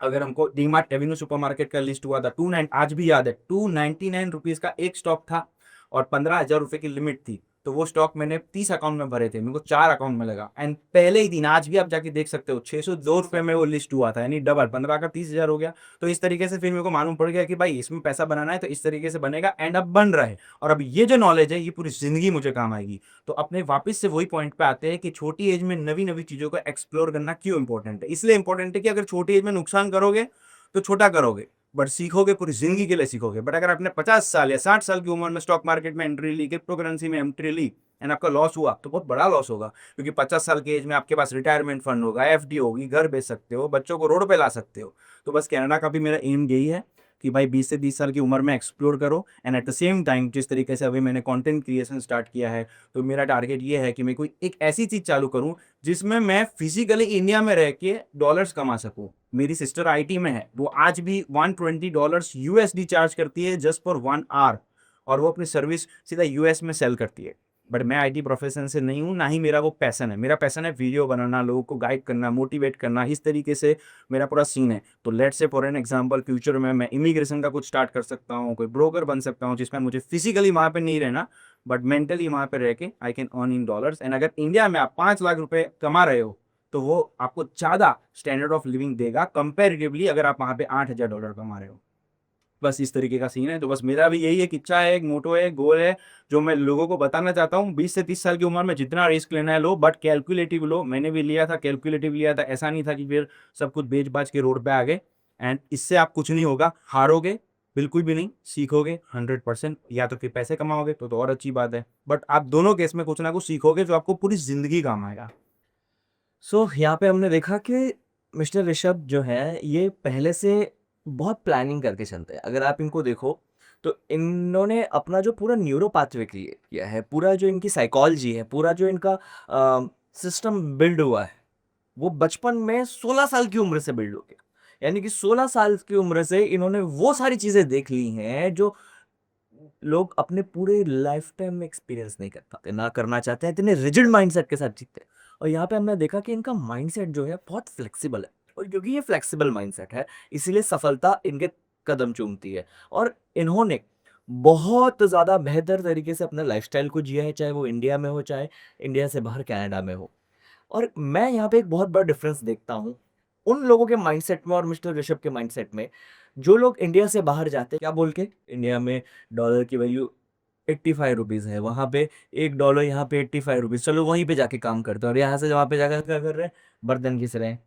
अगर हमको डीमार्ट एवेन्यू सुपरमार्केट का लिस्ट हुआ था, आज भी याद है, 299 रुपीज़ का एक स्टॉक था और 15,000 रुपये की लिमिट थी। तो वो स्टॉक मैंने 30 अकाउंट में भरे थे, मेरे को 4 अकाउंट में लगा। एंड पहले ही दिन, आज भी आप जाके देख सकते हो, 602 रुपये में वो लिस्ट हुआ था, यानी डबल, 15 का 30,000 हो गया। तो इस तरीके से फिर मेरे को मालूम पड़ गया कि भाई इसमें पैसा बनाना है तो इस तरीके से बनेगा, एंड अब बन रहा है। और अब ये जो नॉलेज है ये पूरी ज़िंदगी मुझे काम आएगी। तो अपने वापस से वही पॉइंट पे आते हैं कि छोटी एज में नवी-नवी चीज़ों को एक्सप्लोर करना क्यों इंपॉर्टेंट है। इसलिए इंपॉर्टेंट है कि अगर छोटी एज में नुकसान करोगे तो छोटा करोगे, बट सीखोगे पूरी जिंदगी के लिए सीखोगे। बट अगर आपने 50 साल या 60 साल की उम्र में स्टॉक मार्केट में एंट्री ली, क्रिप्टो करेंसी में एंट्री ली, एंड आपका लॉस हुआ तो बहुत बड़ा लॉस होगा, क्योंकि 50 साल की एज में आपके पास रिटायरमेंट फंड होगा, एफडी होगी, घर बेच सकते हो, बच्चों को रोड पे ला सकते हो। तो बस कनाडा का भी मेरा एम यही है कि भाई 20 से 30 साल की उम्र में एक्सप्लोर करो, and eight the same time जिस तरीके से अभी मैंने कंटेंट क्रिएशन स्टार्ट किया है, तो मेरा टारगेट ये है कि मैं कोई एक ऐसी चीज़ चालू करूं जिसमें मैं फिजिकली इंडिया में रह के डॉलर्स कमा सकूं। मेरी सिस्टर आईटी में है, वो आज भी $120 यूएसडी चार्ज करती है जस्ट फॉर 1 आवर, और वो अपनी सर्विस सीधा यूएस में सेल करती है। बट मैं आईटी प्रोफेशन से नहीं हूँ, ना ही मेरा वो पैसन है। मेरा पैसन है वीडियो बनाना, लोगों को गाइड करना, मोटिवेट करना, इस तरीके से मेरा पूरा सीन है। तो let's say for an example, future में मैं इमिग्रेशन का कुछ स्टार्ट कर सकता हूँ, कोई ब्रोकर बन सकता हूँ, जिसमें मुझे फिजिकली वहाँ पे नहीं रहना, बट मेंटली वहाँ पे रह के I can earn in dollars. And अगर इंडिया में आप 5 लाख रुपए कमा रहे हो तो वो आपको ज़्यादा स्टैंडर्ड ऑफ लिविंग देगा कंपेरेटिवली अगर आप वहाँ पे $8,000 कमा रहे हो। बस इस तरीके का सीन है। तो बस मेरा भी यही एक इच्छा है, एक मोटो है, गोल है, जो मैं लोगों को बताना चाहता हूँ। 20 से 30 साल की उम्र में जितना रिस्क लेना है लो, बट कैलकुलेटिव लो। मैंने भी लिया था, कैलकुलेटिव लिया था, ऐसा नहीं था कि फिर सब कुछ बेच-बाच के रोड पे आ गए। एंड इससे आप कुछ नहीं होगा, हारोगे बिल्कुल भी नहीं, सीखोगे 100%, या तो फिर पैसे कमाओगे तो और अच्छी बात है। बट आप दोनों केस में कुछ ना कुछ सीखोगे जो आपको पूरी ज़िंदगी काम आएगा। सो यहाँ पे हमने देखा कि मिस्टर ऋषभ जो है ये पहले से बहुत प्लानिंग करके चलते हैं। अगर आप इनको देखो तो इन्होंने अपना जो पूरा न्यूरो पाथवे क्रिएट किया है, पूरा जो इनकी साइकोलॉजी है, पूरा जो इनका सिस्टम बिल्ड हुआ है, वो बचपन में 16 साल की उम्र से बिल्ड हो गया। यानी कि 16 साल की उम्र से इन्होंने वो सारी चीज़ें देख ली हैं जो लोग अपने पूरे लाइफ टाइम में एक्सपीरियंस नहीं कर पाते, ना करना चाहते हैं, इतने रिजिड माइंडसेट के साथ जीते हैं। और यहाँ पे हमने देखा कि इनका माइंडसेट जो है बहुत फ्लेक्सिबल है, और क्योंकि ये फ्लेक्सिबल माइंडसेट है इसीलिए सफलता इनके कदम चूमती है। और इन्होंने बहुत ज़्यादा बेहतर तरीके से अपने लाइफस्टाइल को जिया है, चाहे वो इंडिया में हो, चाहे इंडिया से बाहर कनाडा में हो। और मैं यहाँ पे एक बहुत बड़ा डिफरेंस देखता हूँ उन लोगों के माइंडसेट में और मिस्टर ऋषभ के माइंडसेट में, जो लोग इंडिया से बाहर जाते हैं क्या बोल के, इंडिया में डॉलर की वैल्यू 85 रुपीज़ है, वहाँ पे $1 यहाँ पे 85 रुपीज़, चलो वहीं पे जाके काम करते हैं। और यहाँ से वहाँ पे जाकर क्या कर रहे हैं, बर्तन घिस रहे हैं,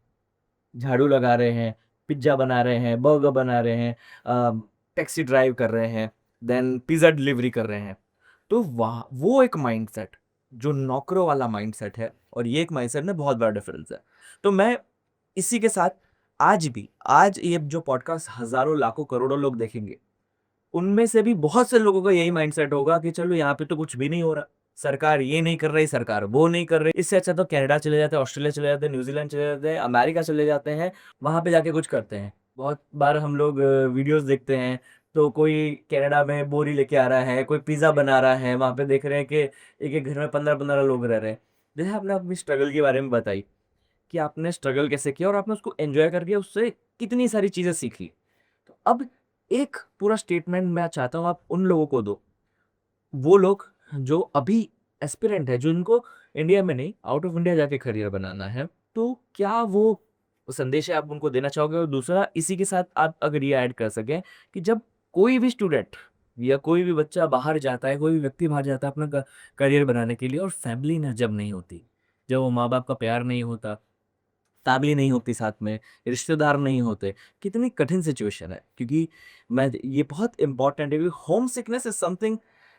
झाड़ू लगा रहे हैं, पिज्ज़ा बना रहे हैं, बर्गर बना रहे हैं, टैक्सी ड्राइव कर रहे हैं, देन पिज़्ज़ा डिलीवरी कर रहे हैं। तो वहाँ वो एक माइंडसेट जो नौकरों वाला माइंडसेट है, और ये एक माइंडसेट में बहुत बड़ा डिफरेंस है। तो मैं इसी के साथ आज ये जो पॉडकास्ट हज़ारों, लाखों, करोड़ों लोग देखेंगे, उनमें से भी बहुत से लोगों का यही माइंडसेट होगा कि चलो यहाँ पे तो कुछ भी नहीं हो रहा, सरकार ये नहीं कर रही, सरकार वो नहीं कर रही, इससे अच्छा तो कनाडा चले जाते हैं, ऑस्ट्रेलिया चले जाते हैं, न्यूजीलैंड चले जाते हैं, अमेरिका चले जाते हैं, वहाँ पे जाके कुछ करते हैं। बहुत बार हम लोग वीडियोस देखते हैं, तो कोई कनाडा में बोरी लेके आ रहा है, कोई पिज़्ज़ा बना रहा है, वहाँ पे देख रहे हैं कि एक-एक घर में 15-15 लोग रह रहे हैं। जैसे आपने अपनी स्ट्रगल के बारे में बताई कि आपने स्ट्रगल कैसे किया और आपने उसको एन्जॉय करके उससे कितनी सारी चीज़ें सीख ली। तो अब एक पूरा स्टेटमेंट मैं चाहता हूँ आप उन लोगों को दो, वो लोग जो अभी एस्पिरेंट है, जो इनको इंडिया में नहीं आउट ऑफ इंडिया जाके करियर बनाना है, तो क्या वो संदेश है आप उनको देना चाहोगे? और दूसरा इसी के साथ आप अगर ये ऐड कर सकें कि जब कोई भी स्टूडेंट या कोई भी बच्चा बाहर जाता है, कोई भी व्यक्ति बाहर जाता है अपना करियर बनाने के लिए, और फैमिली ना जब नहीं होती, जब वो माँ बाप का प्यार नहीं होता, फैमिली नहीं होती साथ में, रिश्तेदार नहीं होते, कितनी कठिन सिचुएशन है। क्योंकि मैं ये बहुत इम्पोर्टेंट है, क्योंकि होम सिकनेस इज़ समथिंग,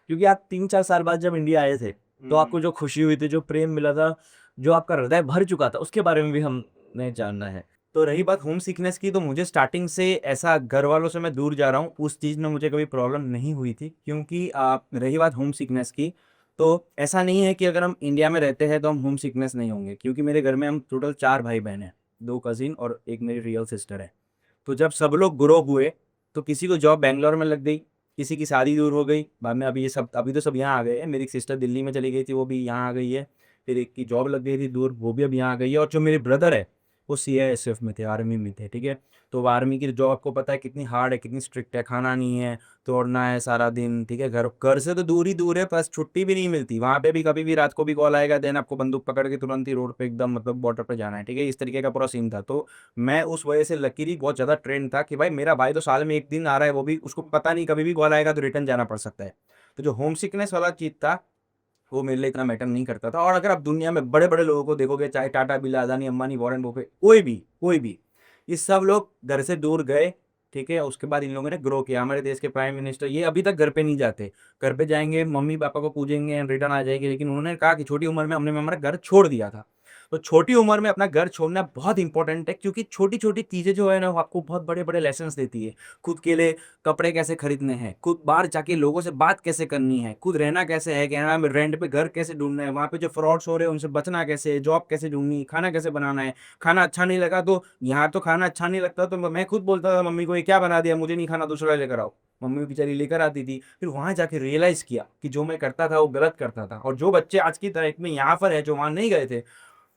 क्योंकि आप 3-4 साल बाद जब इंडिया आए थे, तो आपको जो खुशी हुई थी, जो प्रेम मिला था, जो आपका हृदय भर चुका था, उसके बारे में भी हमने जानना है। तो रही बात होम सिकनेस की, तो मुझे स्टार्टिंग से ऐसा घर वालों से मैं दूर जा रहा हूँ, उस चीज़ में मुझे कभी प्रॉब्लम नहीं हुई थी। क्योंकि रही बात होम सिकनेस की, तो ऐसा नहीं है कि अगर हम इंडिया में रहते हैं तो हम होम सिकनेस नहीं होंगे, क्योंकि मेरे घर में हम टोटल 4 भाई-बहन हैं, 2 कज़िन और एक मेरी रियल सिस्टर है। तो जब सब लोग ग्रो हुए, तो किसी को जॉब बैंगलोर में लग गई, किसी की शादी दूर हो गई, बाद में अभी तो सब यहाँ आ गए हैं। मेरी सिस्टर दिल्ली में चली गई थी, वो भी यहाँ आ गई है। फिर एक की जॉब लग गई थी दूर, वो भी अब यहाँ आ गई है। और जो मेरे ब्रदर है, वो सीआईएसएफ में थे, आर्मी में थे, ठीक है? तो आर्मी की जॉब आपको पता है कितनी हार्ड है, कितनी स्ट्रिक्ट है, खाना नहीं है, दौड़ना है सारा दिन, ठीक है? घर घर से तो दूर ही दूर है, प्लस छुट्टी भी नहीं मिलती। वहाँ पे भी कभी भी रात को भी कॉल आएगा, देन आपको बंदूक पकड़ के तुरंत ही रोड पे एकदम मतलब बॉर्डर पे जाना है, ठीक है? इस तरीके का पूरा सीन था। तो मैं उस वजह से लकीली बहुत ज़्यादा ट्रेंड था कि भाई मेरा भाई तो साल में 1 दिन आ रहा है, वो भी उसको पता नहीं कभी भी कॉल आएगा तो रिटर्न जाना पड़ सकता है। तो जो होम सिकनेस वाला चीज़ था, वो मेरे लिए इतना मैटर नहीं करता था। और अगर आप दुनिया में बड़े-बड़े लोगों को देखोगे, चाहे टाटा, बिरला, अदानी, अंबानी, वॉरेन बफेट, कोई भी, ये सब लोग घर से दूर गए, ठीक है? उसके बाद इन लोगों ने ग्रो किया। हमारे देश के प्राइम मिनिस्टर ये अभी तक घर पे नहीं जाते। घर पे जाएँगे, मम्मी-पापा को पूजेंगे एंड रिटर्न आ जाएँगे। लेकिन उन्होंने कहा कि छोटी उम्र में हमने हमारा घर छोड़ दिया था। तो छोटी उम्र में अपना घर छोड़ना बहुत इंपॉर्टेंट है, क्योंकि छोटी-छोटी चीज़ें जो है ना, वो आपको बहुत बड़े-बड़े लेसन्स देती है। खुद के लिए कपड़े कैसे खरीदने हैं, खुद बाहर जाके लोगों से बात कैसे करनी है, खुद रहना कैसे है, कनाडा में रेंट पे घर कैसे ढूँढना है, वहाँ पे जो फ्रॉड्स हो रहे हैं उनसे बचना कैसे है, जॉब कैसे ढूँढनी है, खाना कैसे बनाना है। खाना अच्छा नहीं लगा तो यहाँ तो खाना अच्छा नहीं लगता तो मैं खुद बोलता था मम्मी को, ये क्या बना दिया, मुझे नहीं खाना, दूसरा लेकर आओ। मम्मी बेचारी लेकर आती थी। फिर वहाँ जाके रियलाइज़ किया कि जो मैं करता था वो गलत करता था। और जो बच्चे आज की तारीख में यहाँ पर हैं, जो वहाँ नहीं गए थे,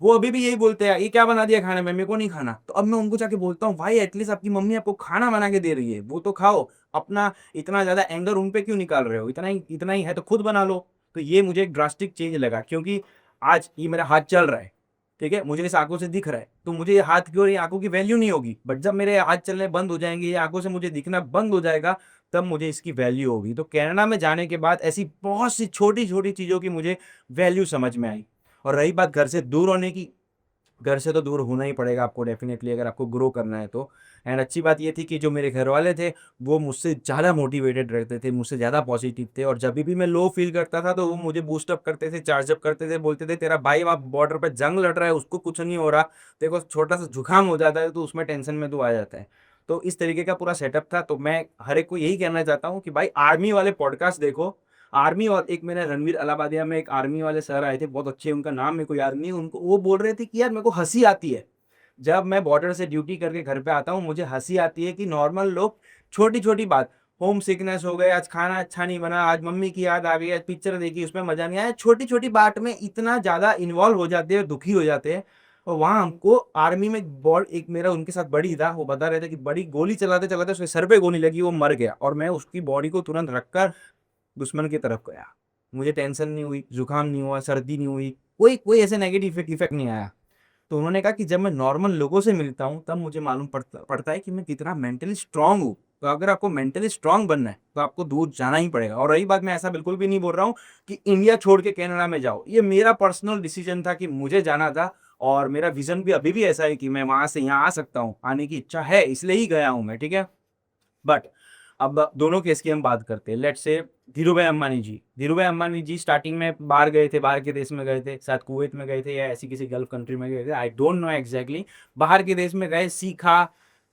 वो अभी भी यही बोलते हैं, ये क्या बना दिया खाने में, मेरे को नहीं खाना। तो अब मैं उनको जाके बोलता हूँ, भाई एटलीस्ट आपकी मम्मी आपको खाना बना के दे रही है, वो तो खाओ। अपना इतना ज़्यादा एंगर उन पे क्यों निकाल रहे हो? इतना ही है तो खुद बना लो। तो ये मुझे एक ड्रास्टिक चेंज लगा, क्योंकि आज ये मेरा हाथ चल रहा है, ठीक है? मुझे इस आँखों से दिख रहा है, तो मुझे ये हाथ की और ये आँखों की वैल्यू नहीं होगी। बट जब मेरे हाथ चलने बंद हो जाएँगे, ये आँखों से मुझे दिखना बंद हो जाएगा, तब मुझे इसकी वैल्यू होगी। तो कनाडा में जाने के बाद ऐसी बहुत सी छोटी-छोटी चीज़ों की मुझे वैल्यू समझ में आई। और रही बात घर से दूर होने की, घर से तो दूर होना ही पड़ेगा आपको डेफ़िनेटली, अगर आपको ग्रो करना है तो। एंड अच्छी बात ये थी कि जो मेरे घरवाले थे, वो मुझसे ज़्यादा मोटिवेटेड रहते थे, मुझसे ज़्यादा पॉज़िटिव थे। और जभी भी मैं लो फ़ील करता था तो वो मुझे बूस्ट अप करते थे, चार्ज अप करते थे, बोलते थे तेरा भाई वहाँ बॉर्डर पे जंग लड़ रहा है, उसको कुछ नहीं हो रहा, तेरे को छोटा-सा जुकाम हो जाता है तो उसमें टेंशन में तू आ जाता है। तो इस तरीके का पूरा सेटअप था। तो मैं हर एक को यही कहना चाहता हूँ कि भाई आर्मी वाले पॉडकास्ट देखो। आर्मी, और एक मैंने रणवीर अलाहाबादिया में एक आर्मी वाले सर आए थे, बहुत अच्छे, उनका नाम मेरे को याद नहीं है, उनको वो बोल रहे थे कि यार मेरे को हँसी आती है। जब मैं बॉर्डर से ड्यूटी करके घर पे आता हूँ, मुझे हँसी आती है कि नॉर्मल लोग छोटी-छोटी बात, होम सिकनेस हो गए, आज खाना अच्छा नहीं बना, आज मम्मी की याद आ गई, आज पिक्चर देखी उसमें मज़ा नहीं आया, छोटी-छोटी बात में इतना ज़्यादा इन्वॉल्व हो जाते हैं, दुखी हो जाते हैं। और वहाँ हमको आर्मी में एक मेरा उनके साथ बड़ी था, वो बता रहे थे कि बड़ी गोली चलाते-चलाते उसके सर पे गोली लगी, वो मर गया और मैं उसकी बॉडी को तुरंत रखकर दुश्मन की तरफ गया। मुझे टेंशन नहीं हुई, ज़ुकाम नहीं हुआ, सर्दी नहीं हुई, कोई कोई ऐसे नेगेटिव इफ़ेक्ट नहीं आया। तो उन्होंने कहा कि जब मैं नॉर्मल लोगों से मिलता हूँ, तब मुझे मालूम पड़ता है कि मैं कितना मेंटली स्ट्रॉन्ग हूँ। तो अगर आपको मेंटली स्ट्रॉन्ग बनना है, तो आपको दूर जाना ही पड़ेगा। और रही बात, मैं ऐसा बिल्कुल भी नहीं बोल रहा हूँ कि इंडिया छोड़ के कनाडा में जाओ। ये मेरा पर्सनल डिसीज़न था कि मुझे जाना था, और मेरा विज़न भी अभी भी ऐसा है कि मैं वहाँ से यहाँ आ सकता हूँ। आने की इच्छा है, इसलिए ही गया हूँ मैं, ठीक है? बट अब दोनों केस की हम बात करते हैं। Let's say Dhirubhai Ambani ji. Dhirubhai Ambani ji starting में बाहर गए थे, बाहर के देश में गए थे, शायद कुवैत में गए थे या ऐसी किसी गल्फ कंट्री में गए थे, आई डोंट नो एग्ज़ैक्टली। बाहर के देश में गए, सीखा,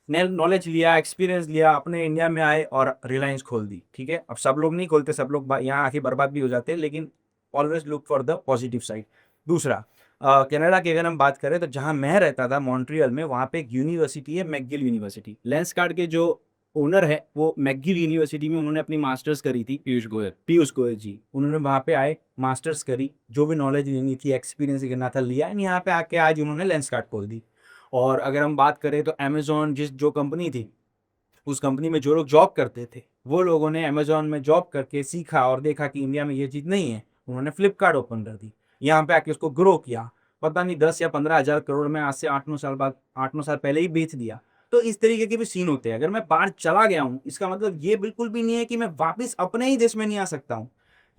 नॉलेज लिया, एक्सपीरियंस लिया, अपने इंडिया में आए और रिलायंस खोल दी, ठीक है? अब सब लोग नहीं खोलते, सब लोग यहाँ आके बर्बाद भी हो जाते हैं, लेकिन always look for the positive side. दूसरा, कनाडा की अगर हम बात करें तो जहाँ मैं रहता था मॉन्ट्रियल में, वहाँ पे एक यूनिवर्सिटी है, मैकगिल यूनिवर्सिटी। लेंसकार्ट के जो ओनर है, वो मैकगिल यूनिवर्सिटी में उन्होंने अपनी मास्टर्स करी थी। पीयूष गोयल जी, उन्होंने वहाँ पे आए, मास्टर्स करी, जो भी नॉलेज लेनी थी, एक्सपीरियंस लेना था, लिया एंड यहाँ पे आके आज उन्होंने लेंसकार्ट खोल दी। और अगर हम बात करें तो अमेज़न जो कंपनी थी, उस कंपनी में जो लोग जॉब करते थे, वो लोगों ने अमेज़न में जॉब करके सीखा और देखा कि इंडिया में ये चीज़ नहीं है, उन्होंने फ्लिपकार्ट ओपन कर दी। यहाँ पे आके उसको ग्रो किया, पता नहीं 10 या 15 हज़ार करोड़ में आज से 8-9 साल बाद, 8-9 साल पहले ही बेच दिया। तो इस तरीके के भी सीन होते हैं। अगर मैं बाहर चला गया हूँ, इसका मतलब ये बिल्कुल भी नहीं है कि मैं वापस अपने ही देश में नहीं आ सकता हूँ।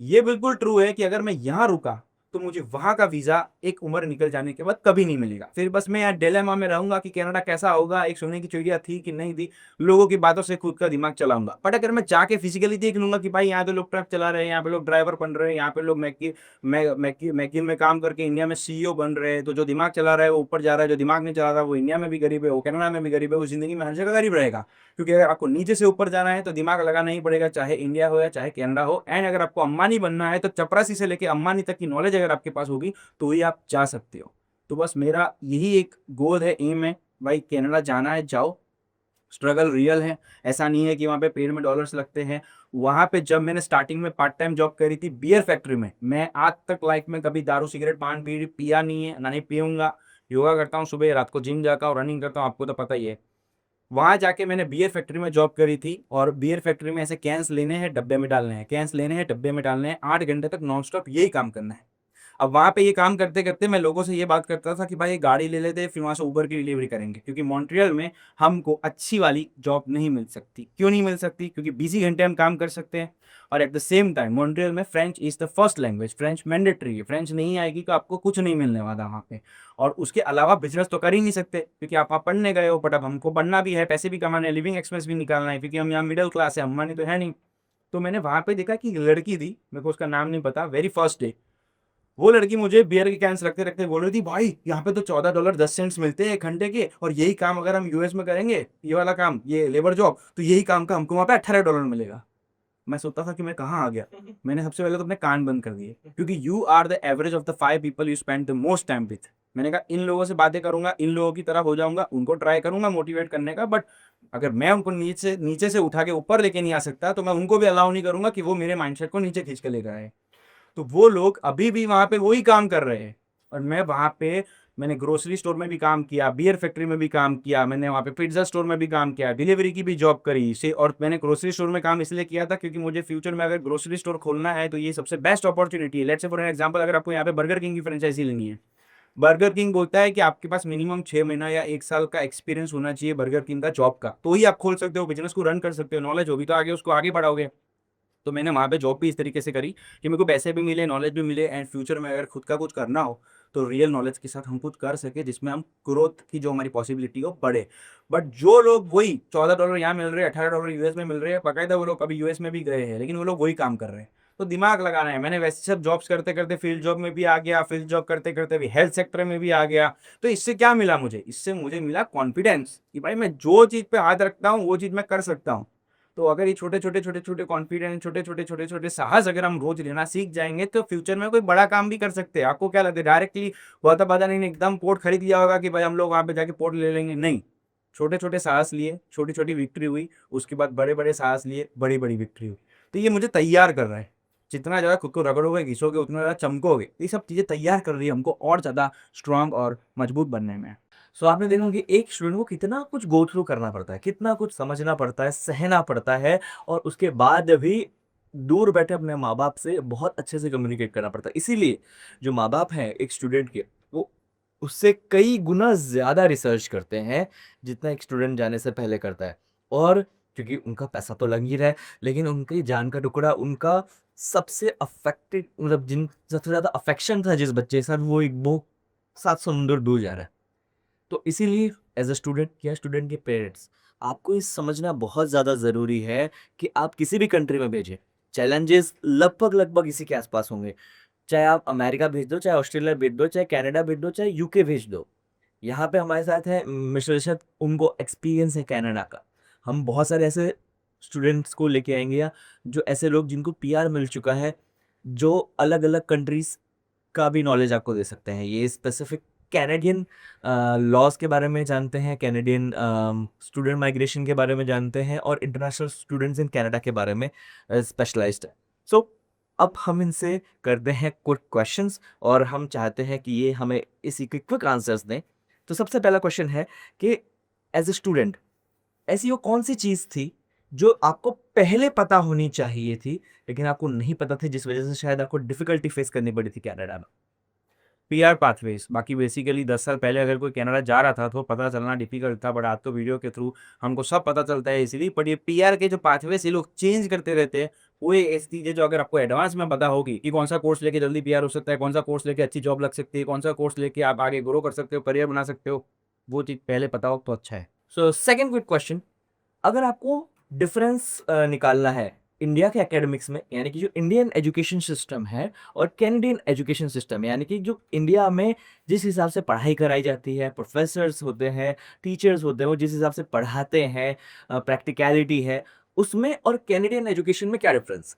ये बिल्कुल ट्रू है कि अगर मैं यहाँ रुका, तो मुझे वहाँ का वीज़ा एक उम्र निकल जाने के बाद कभी नहीं मिलेगा। फिर बस मैं यहाँ डिलेमा में रहूँगा कि कनाडा कैसा होगा, एक सोने की चिड़िया थी कि नहीं थी, लोगों की बातों से खुद का दिमाग चलाऊँगा। बट अगर मैं जाके फिज़िकली देख लूँगा कि भाई यहाँ तो लोग ट्रक चला रहे हैं, यहाँ पे लोग ड्राइवर बन रहे हैं, यहाँ पे लोग मैकिन में काम करके इंडिया में सीईओ बन रहे हैं, तो जो दिमाग चला रहा है वो ऊपर जा रहा है, जो दिमाग नहीं चला रहा वो इंडिया में भी गरीब है, वो कनाडा में भी गरीब है, वो ज़िंदगी में हर जगह गरीब रहेगा। क्योंकि अगर आपको नीचे से ऊपर जाना है तो दिमाग लगाना ही पड़ेगा, चाहे इंडिया हो या चाहे कनाडा हो। एंड अगर आपको अंबानी बनना है तो चपरासी से लेके अंबानी तक की नॉलेज अगर आपके पास होगी तो ही आप जा सकते हो। तो बस मेरा यही एक गोल है, एम है, भाई कनाडा जाना है, जाओ। स्ट्रगल रियल है, ऐसा नहीं है कि वहाँ पे पेड़ में डॉलर्स लगते हैं। वहाँ पे जब मैंने स्टार्टिंग में पार्ट टाइम जॉब करी थी बियर फैक्ट्री में, मैं आज तक लाइफ में कभी दारू सिगरेट पान बीड़ी पिया नहीं है, ना ही पीऊंगा। योगा करता हूँ सुबह, रात को जिम जाता हूँ, रनिंग करता हूँ, आपको तो पता ही है। वहाँ जाके मैंने बियर फैक्ट्री में जॉब करी थी और बियर फैक्ट्री में ऐसे कैंस लेने हैं, डब्बे में डालने हैं, कैंस लेने हैं, डब्बे में डालने हैं, 8 घंटे तक नॉन स्टॉप यही काम करना है। अब वहाँ पे ये काम करते-करते मैं लोगों से ये बात करता था कि भाई एक गाड़ी ले लेते हैं, फिर वहाँ से उबर की डिलीवरी करेंगे। क्योंकि मॉन्ट्रियल में हमको अच्छी वाली जॉब नहीं मिल सकती। क्यों नहीं मिल सकती? क्योंकि 20 ही घंटे हम काम कर सकते हैं और at the same time Montreal में French is the first language, French mandatory है। फ्रेंच नहीं आएगी तो आपको कुछ नहीं मिलने वाला वहाँ पे। और उसके अलावा बिज़नेस तो कर ही नहीं सकते क्योंकि आप वहाँ पढ़ने गए हो, बट अब हमको पढ़ना भी है, पैसे भी कमाने हैं, लिविंग एक्सपेंस भी निकालना है क्योंकि हम यहाँ मिडल क्लास है, अंबानी तो है नहीं। तो मैंने वहाँ पे देखा कि एक लड़की थी, मेरे को उसका नाम नहीं पता, वेरी फर्स्ट डे वो लड़की मुझे बियर के कैंस रखते-रखते बोल रही थी, "भाई, यहाँ पे तो $14 10 सेंट्स मिलते हैं 1 घंटे के और यही काम अगर हम यूएस में करेंगे, ये वाला काम, ये लेबर जॉब, तो यही काम का हमको वहाँ पे $18 मिलेगा।" मैं सोचता था कि मैं कहाँ आ गया? मैंने सबसे पहले तो अपने कान बंद कर दिए क्योंकि you are the average of the 5 people you spend the most time with. मैंने कहा इन लोगों से बातें करूँगा, इन लोगों की तरह हो जाऊँगा, उनको ट्राई करूँगा मोटिवेट करने का, बट अगर मैं उनको नीचे नीचे से उठा के ऊपर लेके नहीं आ सकता, तो मैं उनको भी अलाउ नहीं करूँगा कि वो मेरे माइंडसेट को नीचे खींच के लेकर आए। तो वो लोग अभी भी वहाँ पे वही काम कर रहे हैं और मैं वहाँ पे मैंने ग्रोसरी स्टोर में भी काम किया, बियर फैक्ट्री में भी काम किया, मैंने वहाँ पे पिज़्ज़ा स्टोर में भी काम किया, डिलीवरी की भी जॉब करी से और मैंने ग्रोसरी स्टोर में काम इसलिए किया था क्योंकि मुझे फ्यूचर में अगर ग्रोसरी स्टोर खोलना है तो ये सबसे बेस्ट अपॉर्च्युनिटी है। Let's say for an example अगर आपको यहाँ पे बर्गर किंग की फ्रेंचाइज़ी लेनी है। बर्गर किंग बोलता है कि आपके पास मिनिमम 6 महीना या 1 साल का एक्सपीरियंस होना चाहिए बर्गर किंग का जॉब का, तो ही आप खोल सकते हो, बिज़नेस को रन कर सकते हो, नॉलेज होगी तो आगे उसको आगे बढ़ाओगे। तो मैंने वहाँ पे जॉब भी इस तरीके से करी कि मेरे को पैसे भी मिले, नॉलेज भी मिले एंड फ्यूचर में अगर खुद का कुछ करना हो, तो रियल नॉलेज के साथ हम कुछ कर सकें जिसमें हम ग्रोथ की जो हमारी पॉसिबिलिटी हो बढ़े। बट जो लोग वही $14 यहाँ मिल रहे हैं, $18 यूएस में मिल रहे हैं, बाकायदा वो लोग अभी यूएस में भी गए हैं, लेकिन वो लोग वही काम कर रहे हैं। तो दिमाग लगाना है। मैंने वैसे सब जॉब्स करते-करते फील्ड जॉब में भी आ गया, फील्ड जॉब करते-करते भी हेल्थ सेक्टर में भी आ गया। तो इससे क्या मिला मुझे? इससे मुझे मिला कॉन्फिडेंस कि भाई मैं जो चीज़ पे हाथ रखता हूँ, वो चीज़ मैं कर सकता हूँ। तो अगर ये छोटे-छोटे, छोटे-छोटे कॉन्फिडेंस, छोटे-छोटे, छोटे-छोटे साहस अगर हम रोज़ लेना सीख जाएँगे, तो फ्यूचर में कोई बड़ा काम भी कर सकते हैं। आपको क्या लगता है डायरेक्टली वादा-पादा नहीं एकदम पोर्ट खरीद लिया होगा कि भाई हम लोग वहाँ पे जाके पोर्ट ले लेंगे, नहीं। छोटे-छोटे साहस लिए, छोटी-छोटी विक्ट्री हुई, उसके बाद बड़े-बड़े साहस लिए, बड़ी-बड़ी विक्ट्री हुई। तो ये मुझे तैयार कर रहा है। जितना ज़्यादा खुद को रगड़ोगे, घिसोगे, उतना ज़्यादा चमकोगे। ये सब चीज़ें तैयार कर रही है हमको और ज़्यादा स्ट्रॉन्ग और मजबूत बनने में। सो आपने देखा कि एक स्टूडेंट को कितना कुछ गो थ्रू करना पड़ता है, कितना कुछ समझना पड़ता है, सहना पड़ता है और उसके बाद भी दूर बैठे अपने माँ-बाप से बहुत अच्छे से कम्युनिकेट करना पड़ता है। इसीलिए जो माँ-बाप हैं एक स्टूडेंट के, वो उससे कई गुना ज़्यादा रिसर्च करते हैं, जितना एक स्टूडेंट जाने से पहले करता है। और क्योंकि उनका पैसा तो लग ही रहा है, लेकिन उनकी जान का टुकड़ा, उनका सबसे अफेक्टेड मतलब जिन सबसे ज़्यादा अफेक्शन था जिस बच्चे के साथ, वो 7 समुंदर दूर जा रहा है। तो इसीलिए एज़ अ स्टूडेंट या स्टूडेंट के पेरेंट्स, आपको ये समझना बहुत ज़्यादा ज़रूरी है कि आप किसी भी कंट्री में भेजें, चैलेंजेस लगभग इसी के आस-पास होंगे। चाहे आप अमेरिका भेज दो, चाहे ऑस्ट्रेलिया भेज दो, चाहे कनाडा भेज दो, चाहे यूके भेज दो। यहाँ पे हमारे साथ हैं मिस्टर इरशद, उनको एक्सपीरियंस है कनाडा का। हम बहुत सारे ऐसे स्टूडेंट्स को लेके आएँगे या जो ऐसे लोग जिनको पीआर मिल चुका है, जो अलग-अलग कंट्रीज़ का भी नॉलेज आपको दे सकते हैं। ये स्पेसिफिक कैनेडियन लॉज़ के बारे में जानते हैं, कैनेडियन स्टूडेंट माइग्रेशन के बारे में जानते हैं और इंटरनेशनल स्टूडेंट्स इन कनाडा के बारे में स्पेशलाइज़्ड है। सो अब हम इनसे करते हैं क्विक क्वेश्चंस और हम चाहते हैं कि ये हमें इसी के क्विक आंसर्स दें। तो सबसे पहला क्वेश्चन है कि एज़ अ स्टूडेंट ऐसी वो कौन-सी चीज़ थी जो आपको पहले पता होनी चाहिए थी, लेकिन आपको नहीं पता थी जिस वज़ह से शायद आपको डिफ़िकल्टी फ़ेस करनी पड़ी थी कनाडा में? पीआर पाथवेज़, बाकी बेसिकली 10 साल पहले अगर कोई कनाडा जा रहा था तो पता चलना डिफ़िकल्ट था, बट आज तो वीडियो के थ्रू हमको सब पता चलता है इज़िली। बट ये पीआर के जो पाथवेज़ ये लोग चेंज करते रहते हैं, वो एक ऐसी चीज़ है जो अगर आपको एडवांस में पता होगी कि कौन सा कोर्स लेके जल्दी पीआर हो सकता है, कौन सा कोर्स लेके अच्छी जॉब लग सकती है, कौन सा कोर्स लेके आप आगे ग्रो कर सकते हो, करियर बना सकते हो, वो चीज़ पहले पता हो तो अच्छा है। सो सेकंड क्विक क्वेश्चन, अगर आपको डिफरेंस निकालना है इंडिया के एकेडमिक्स में, यानी कि जो इंडियन एजुकेशन सिस्टम है और कैनेडियन एजुकेशन सिस्टम, यानी कि जो इंडिया में जिस हिसाब से पढ़ाई कराई जाती है, प्रोफेसर्स होते हैं, टीचर्स होते हैं, वो जिस हिसाब से पढ़ाते हैं, प्रैक्टिकलिटी है, उसमें और कैनेडियन एजुकेशन में क्या डिफरेंस?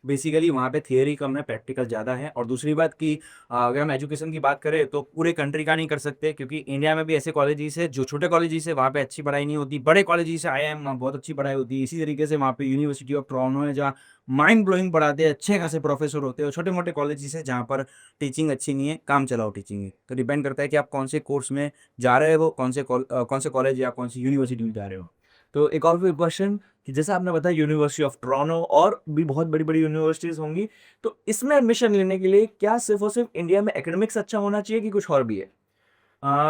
बेसिकली वहाँ पे थियरी कम है, प्रैक्टिकल ज़्यादा है। और दूसरी बात कि अगर हम एजुकेशन की बात करें तो पूरे कंट्री का नहीं कर सकते, क्योंकि इंडिया में भी ऐसे कॉलेजेस है जो छोटे कॉलेजेस है, वहाँ पे अच्छी पढ़ाई नहीं होती। बड़े कॉलेजेस है, आईआईएम, वहाँ बहुत अच्छी पढ़ाई होती है। इसी तरीके से वहाँ पे यूनिवर्सिटी ऑफ टोरंटो है, जहाँ माइंड ब्लोइंग पढ़ाते हैं, अच्छे खासे प्रोफेसर होते हैं। और छोटे मोटे कॉलेजेस है जहाँ पर टीचिंग अच्छी नहीं है, काम चलाओ टीचिंग है। तो डिपेंड करता है कि आप कौन से कोर्स में जा रहे हो, कौन से कॉलेज या कौन सी यूनिवर्सिटी में जा रहे हो। तो एक और क्वेश्चन कि जैसा आपने बताया यूनिवर्सिटी ऑफ टोरंटो और भी बहुत बड़ी-बड़ी यूनिवर्सिटीज़ होंगी, तो इसमें एडमिशन लेने के लिए क्या सिर्फ़ और सिर्फ़ इंडिया में एकेडमिक्स अच्छा होना चाहिए कि कुछ और भी है?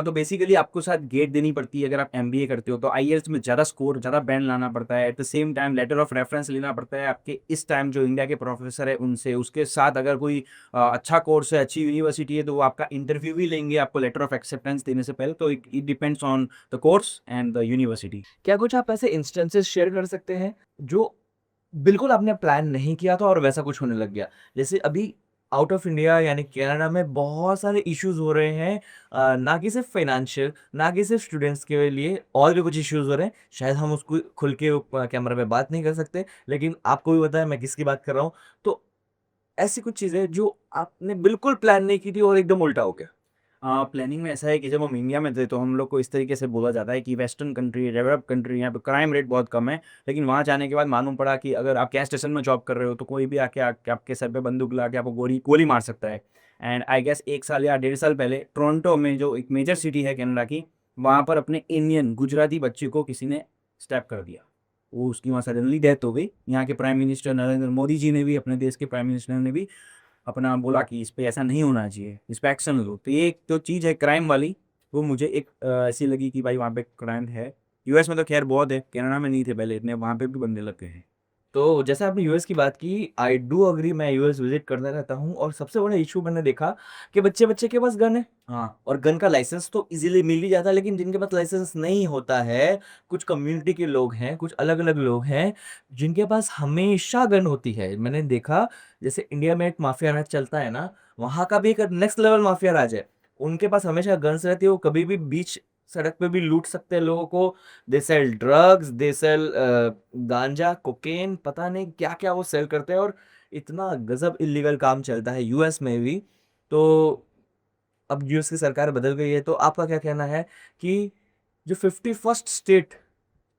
तो बेसिकली आपको शायद गेट देनी पड़ती है अगर आप एमबीए करते हो, तो आईएलटीएस में ज़्यादा स्कोर, ज़्यादा बैंड लाना पड़ता है। At the same time letter of reference लेना पड़ता है आपके इस टाइम जो इंडिया के प्रोफेसर है उनसे। उसके साथ अगर कोई अच्छा कोर्स है, अच्छी यूनिवर्सिटी है, तो वो आपका इंटरव्यू भी लेंगे आपको लेटर ऑफ एक्सेप्टेंस देने से पहले। तो it depends on the course and the university. क्या कुछ आप ऐसे इंस्टेंसेस शेयर कर सकते हैं, जो बिल्कुल आपने प्लान नहीं किया था और वैसा कुछ होने लग गया? जैसे अभी आउट ऑफ इंडिया यानी कनाडा में बहुत सारे इश्यूज़ हो रहे हैं, ना कि सिर्फ़ फाइनेंशियल, ना कि सिर्फ़ स्टूडेंट्स के लिए, और भी कुछ इश्यूज़ हो रहे हैं। शायद हम उसको खुल के कैमरा में बात नहीं कर सकते, लेकिन आपको भी पता है मैं किसकी बात कर रहा हूँ। तो ऐसी कुछ चीज़ें जो आपने बिल्कुल प्लान नहीं की थी और एकदम उल्टा हो गया। प्लानिंग में ऐसा है कि जब हम इंडिया में थे तो हम लोग को इस तरीके से बोला जाता है कि वेस्टर्न कंट्री, डेवलप्ड कंट्री, यहाँ पे क्राइम रेट बहुत कम है। लेकिन वहाँ जाने के बाद मालूम पड़ा कि अगर आप गैस स्टेशन में जॉब कर रहे हो तो कोई भी आके आपके सर पे बंदूक ला के आपको गोली गोली मार सकता है। एंड आई गेस 1 साल या 1.5 साल पहले टोरंटो में, जो एक मेजर सिटी है कनाडा की, वहाँ पर अपने इंडियन गुजराती बच्चे को किसी ने स्टैप कर दिया। वो उसकी वहाँ सडनली डेथ हो गई। यहाँ के प्राइम मिनिस्टर नरेंद्र मोदी जी ने भी, अपने देश के प्राइम मिनिस्टर ने भी अपना बोला कि इस पे ऐसा नहीं होना चाहिए, इस पे एक्शन लो। तो ये एक जो चीज़ है क्राइम वाली, वो मुझे एक ऐसी लगी कि भाई वहाँ पे क्राइम है। यूएस में तो खैर बहुत है, कनाडा में नहीं थे पहले इतने, वहाँ पे भी बनने लग गए हैं। तो जैसे आपने यूएस की बात की, आई डू एग्री, मैं यूएस विज़िट करता रहता हूँ और सबसे बड़ा इश्यू मैंने देखा कि बच्चे-बच्चे के पास गन है। हाँ। और गन का लाइसेंस तो इज़िली मिल ही जाता है, लेकिन जिनके पास लाइसेंस नहीं होता है, कुछ कम्युनिटी के लोग हैं, कुछ अलग-अलग लोग हैं, जिनके पास हमेशा गन होती है। मैंने देखा जैसे इंडिया में एक माफिया राज चलता है ना, वहाँ का भी एक नेक्स्ट लेवल माफिया राज है। उनके पास हमेशा गन्स रहती है, वो कभी भी बीच सड़क पे भी लूट सकते हैं लोगों को। They sell drugs, they sell गांजा, कोकेन, पता नहीं क्या-क्या वो सेल करते हैं और इतना गज़ब इल्लीगल काम चलता है यूएस में भी। तो अब यूएस की सरकार बदल गई है, तो आपका क्या कहना है कि जो 51st स्टेट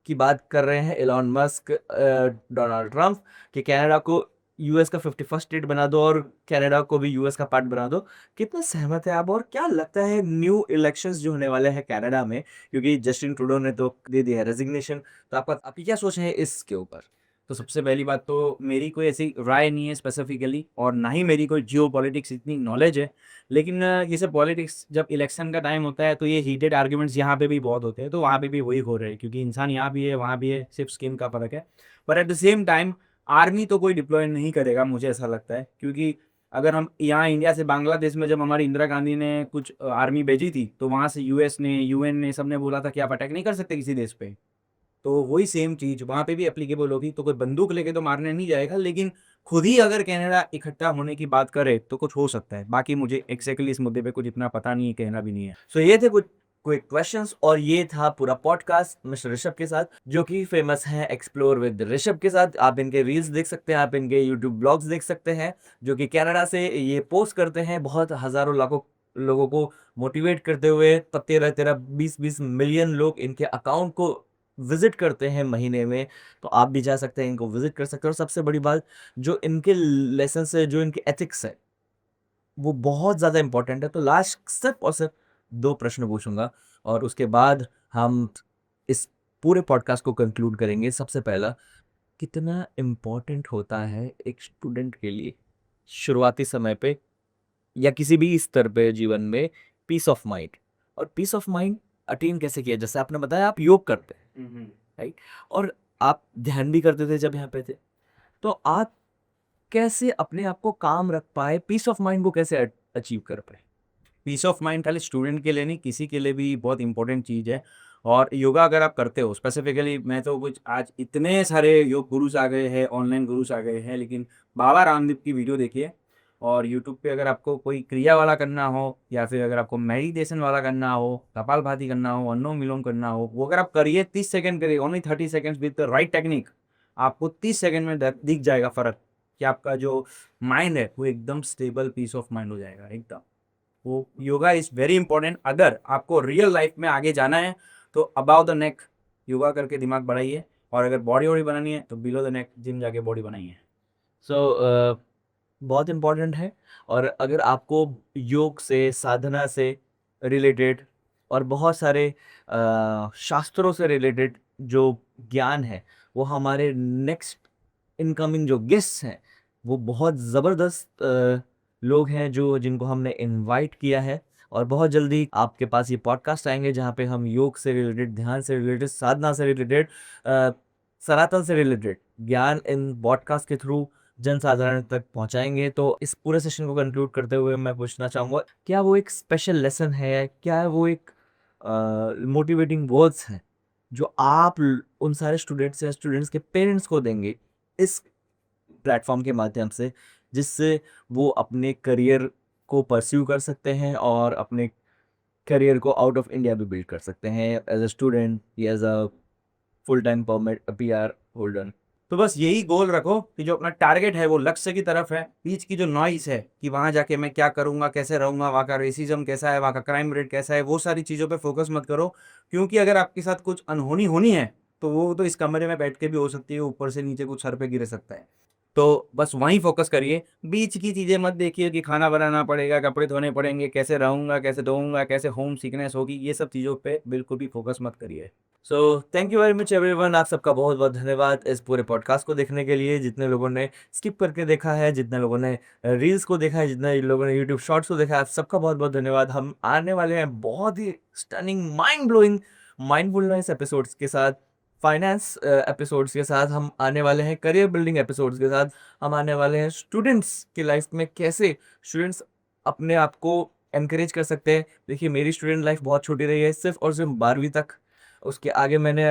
की बात कर रहे हैं इलॉन मस्क, डोनाल्ड ट्रम्प, कि कनाडा को यूएस का 51st स्टेट बना दो और कनाडा को भी यूएस का पार्ट बना दो। कितना सहमत है आप और क्या लगता है न्यू इलेक्शंस जो होने वाले हैं कनाडा में, क्योंकि जस्टिन ट्रूडो ने तो दे दिया है रेजिग्नेशन, तो आपकी क्या सोच है इसके ऊपर? तो सबसे पहली बात तो मेरी कोई ऐसी राय नहीं है स्पेसिफिकली, और ना ही मेरी कोई जियो पॉलिटिक्स इतनी नॉलेज है। लेकिन ये सब पॉलिटिक्स जब इलेक्शन का टाइम होता है तो ये हीटेड आर्ग्यूमेंट्स यहाँ पे भी बहुत होते हैं, तो वहाँ पे भी वही हो रहे हैं, क्योंकि इंसान यहाँ भी है वहाँ भी है, सिर्फ स्किन का फ़र्क है। पर eight the same time army तो कोई डिप्लॉय नहीं करेगा, मुझे ऐसा लगता है। क्योंकि अगर हम यहाँ इंडिया से बांग्लादेश में जब हमारी इंदिरा गांधी ने कुछ आर्मी भेजी थी, तो वहाँ से यूएस ने, यूएन ने, सब ने बोला था कि आप अटैक नहीं कर सकते किसी देश पे। तो वही सेम चीज़ वहाँ पे भी एप्लीकेबल होगी। तो कोई बंदूक लेके तो मारने नहीं जाएगा, लेकिन खुद ही अगर कनाडा इकट्ठा होने की बात करे तो कुछ हो सकता है। बाकी मुझे एग्ज़ैक्टली इस मुद्दे पे कुछ इतना पता नहीं है, कहना भी नहीं है। सो ये थे कुछ क्विक क्वेश्चंस और ये था पूरा पॉडकास्ट मिस्टर ऋषभ के साथ, जो कि फेमस हैं एक्सप्लोर विद ऋषभ के साथ। आप इनके रील्स देख सकते हैं, आप इनके यूट्यूब ब्लॉग्स देख सकते हैं, जो कि कनाडा से ये पोस्ट करते हैं, बहुत हज़ारों लाखों लोगों को मोटिवेट करते हुए। 13-13, 20-20 मिलियन लोग इनके अकाउंट को विज़िट करते हैं महीने में, तो आप भी जा सकते हैं, इनको विज़िट कर सकते हैं। और सबसे बड़ी बात, जो इनके लेसन्स है, जो इनके एथिक्स है, वो बहुत ज़्यादा इम्पोर्टेंट है। तो लास्ट सिर्फ़ और सिर्फ़ 2 प्रश्न पूछूँगा और उसके बाद हम इस पूरे पॉडकास्ट को कंक्लूड करेंगे। सबसे पहला, कितना इम्पोर्टेंट होता है एक स्टूडेंट के लिए शुरुआती समय पे या किसी भी स्तर पे जीवन में पीस ऑफ माइंड? और पीस ऑफ माइंड अटेन कैसे किया? जैसे आपने बताया आप योग करते हैं, राइट? और आप ध्यान भी करते थे जब यहाँ पे थे। तो आप कैसे अपने आप को काम रख पाए, पीस ऑफ माइंड को कैसे अचीव कर पाए? पीस ऑफ माइंड खाली स्टूडेंट के लिए नहीं, किसी के लिए भी बहुत इंपॉर्टेंट चीज़ है। और योगा अगर आप करते हो स्पेसिफिकली, मैं तो कुछ आज इतने सारे योग गुरुज आ गए हैं, ऑनलाइन गुरुज आ गए हैं, लेकिन बाबा रामदेव की वीडियो देखिए। और यूट्यूब पे अगर आपको कोई क्रिया वाला करना हो, या फिर अगर आपको मेडिटेशन वाला करना हो, कपालभाति करना हो, अनुलोम विलोम करना हो, वो अगर आप करिए 30 सेकंड करिए, only 30 seconds with the right technique, आपको 30 सेकंड में दिख जाएगा फर्क कि आपका जो माइंड है वो एकदम स्टेबल पीस ऑफ माइंड हो जाएगा एकदम। वो योगा इज़ वेरी इंपॉर्टेंट। अगर आपको रियल लाइफ में आगे जाना है तो अबाव द नेक योगा करके दिमाग बढ़ाइए, और अगर बॉडी वॉडी बनानी है तो बिलो द नेक जिम जाके बॉडी बनाइए। सो बहुत इम्पोर्टेंट है। और अगर आपको योग से, साधना से रिलेटेड और बहुत सारे शास्त्रों से रिलेटेड जो ज्ञान है, वो हमारे नेक्स्ट इनकमिंग जो गेस्ट्स हैं, वो बहुत ज़बरदस्त लोग हैं जो जिनको हमने इनवाइट किया है। और बहुत जल्दी आपके पास ये पॉडकास्ट आएंगे जहाँ पे हम योग से रिलेटेड, ध्यान से रिलेटेड, साधना से रिलेटेड, सनातन से रिलेटेड ज्ञान इन पॉडकास्ट के थ्रू जनसाधारण तक पहुंचाएंगे। तो इस पूरे सेशन को कंक्लूड करते हुए मैं पूछना चाहूँगा, क्या वो एक स्पेशल लेसन है, क्या वो एक मोटिवेटिंग वर्ड्स हैं जो आप उन सारे स्टूडेंट्स या स्टूडेंट्स के पेरेंट्स को देंगे इस प्लेटफॉर्म के माध्यम से, जिससे वो अपने करियर को परस्यू कर सकते हैं और अपने करियर को आउट ऑफ इंडिया भी बिल्ड कर सकते हैं एज अ स्टूडेंट या as a full time permit PR holder? तो बस यही गोल रखो कि जो अपना टारगेट है वो लक्ष्य की तरफ है। बीच की जो नॉइस है कि वहाँ जाके मैं क्या करूँगा, कैसे रहूँगा, वहाँ का रेसिज्म कैसा है, वहाँ का क्राइम रेट कैसा है, वो सारी चीज़ों पे फोकस मत करो। क्योंकि अगर आपके साथ कुछ अनहोनी होनी है तो वो तो इस कमरे में बैठ के भी हो सकती है, ऊपर से नीचे कुछ सर पे गिर सकता है। तो बस वहीं फोकस करिए, बीच की चीज़ें मत देखिए कि खाना बनाना पड़ेगा, कपड़े धोने पड़ेंगे, कैसे रहूँगा, कैसे धोऊँगा, कैसे होम सिकनेस होगी, ये सब चीज़ों पे बिल्कुल भी फोकस मत करिए। So thank you very much everyone. आप सबका बहुत बहुत धन्यवाद इस पूरे पॉडकास्ट को देखने के लिए। जितने लोगों ने स्किप करके देखा है, जितने लोगों ने रील्स को देखा है, जितने लोगों ने यूट्यूब शॉर्ट्स को देखा है, आप सबका बहुत बहुत धन्यवाद। हम आने वाले हैं बहुत ही stunning, mind blowing, mindfulness episodes के साथ, फाइनेंस एपिसोड्स के साथ हम आने वाले हैं, करियर बिल्डिंग एपिसोड्स के साथ हम आने वाले हैं, स्टूडेंट्स की लाइफ में कैसे स्टूडेंट्स अपने आप को एनकरेज कर सकते हैं। देखिए, मेरी स्टूडेंट लाइफ बहुत छोटी रही है, सिर्फ और सिर्फ 12वीं तक। उसके आगे मैंने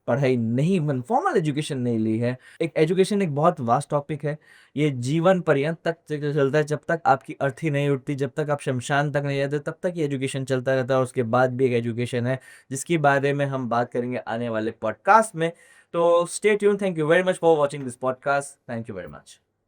पढ़ाई नहीं, फॉर्मल एजुकेशन नहीं ली है। एक एजुकेशन एक बहुत वास्ट टॉपिक है। ये जीवन पर्यंत तक चलता है, जब तक आपकी अर्थी नहीं उठती, जब तक आप शमशान तक नहीं जाते, तब तक ये एजुकेशन चलता रहता है। और उसके बाद भी एक एजुकेशन है जिसके बारे में हम बात करेंगे आने वाले पॉडकास्ट में। तो stay tune. Thank you very much for watching this podcast. Thank you very much.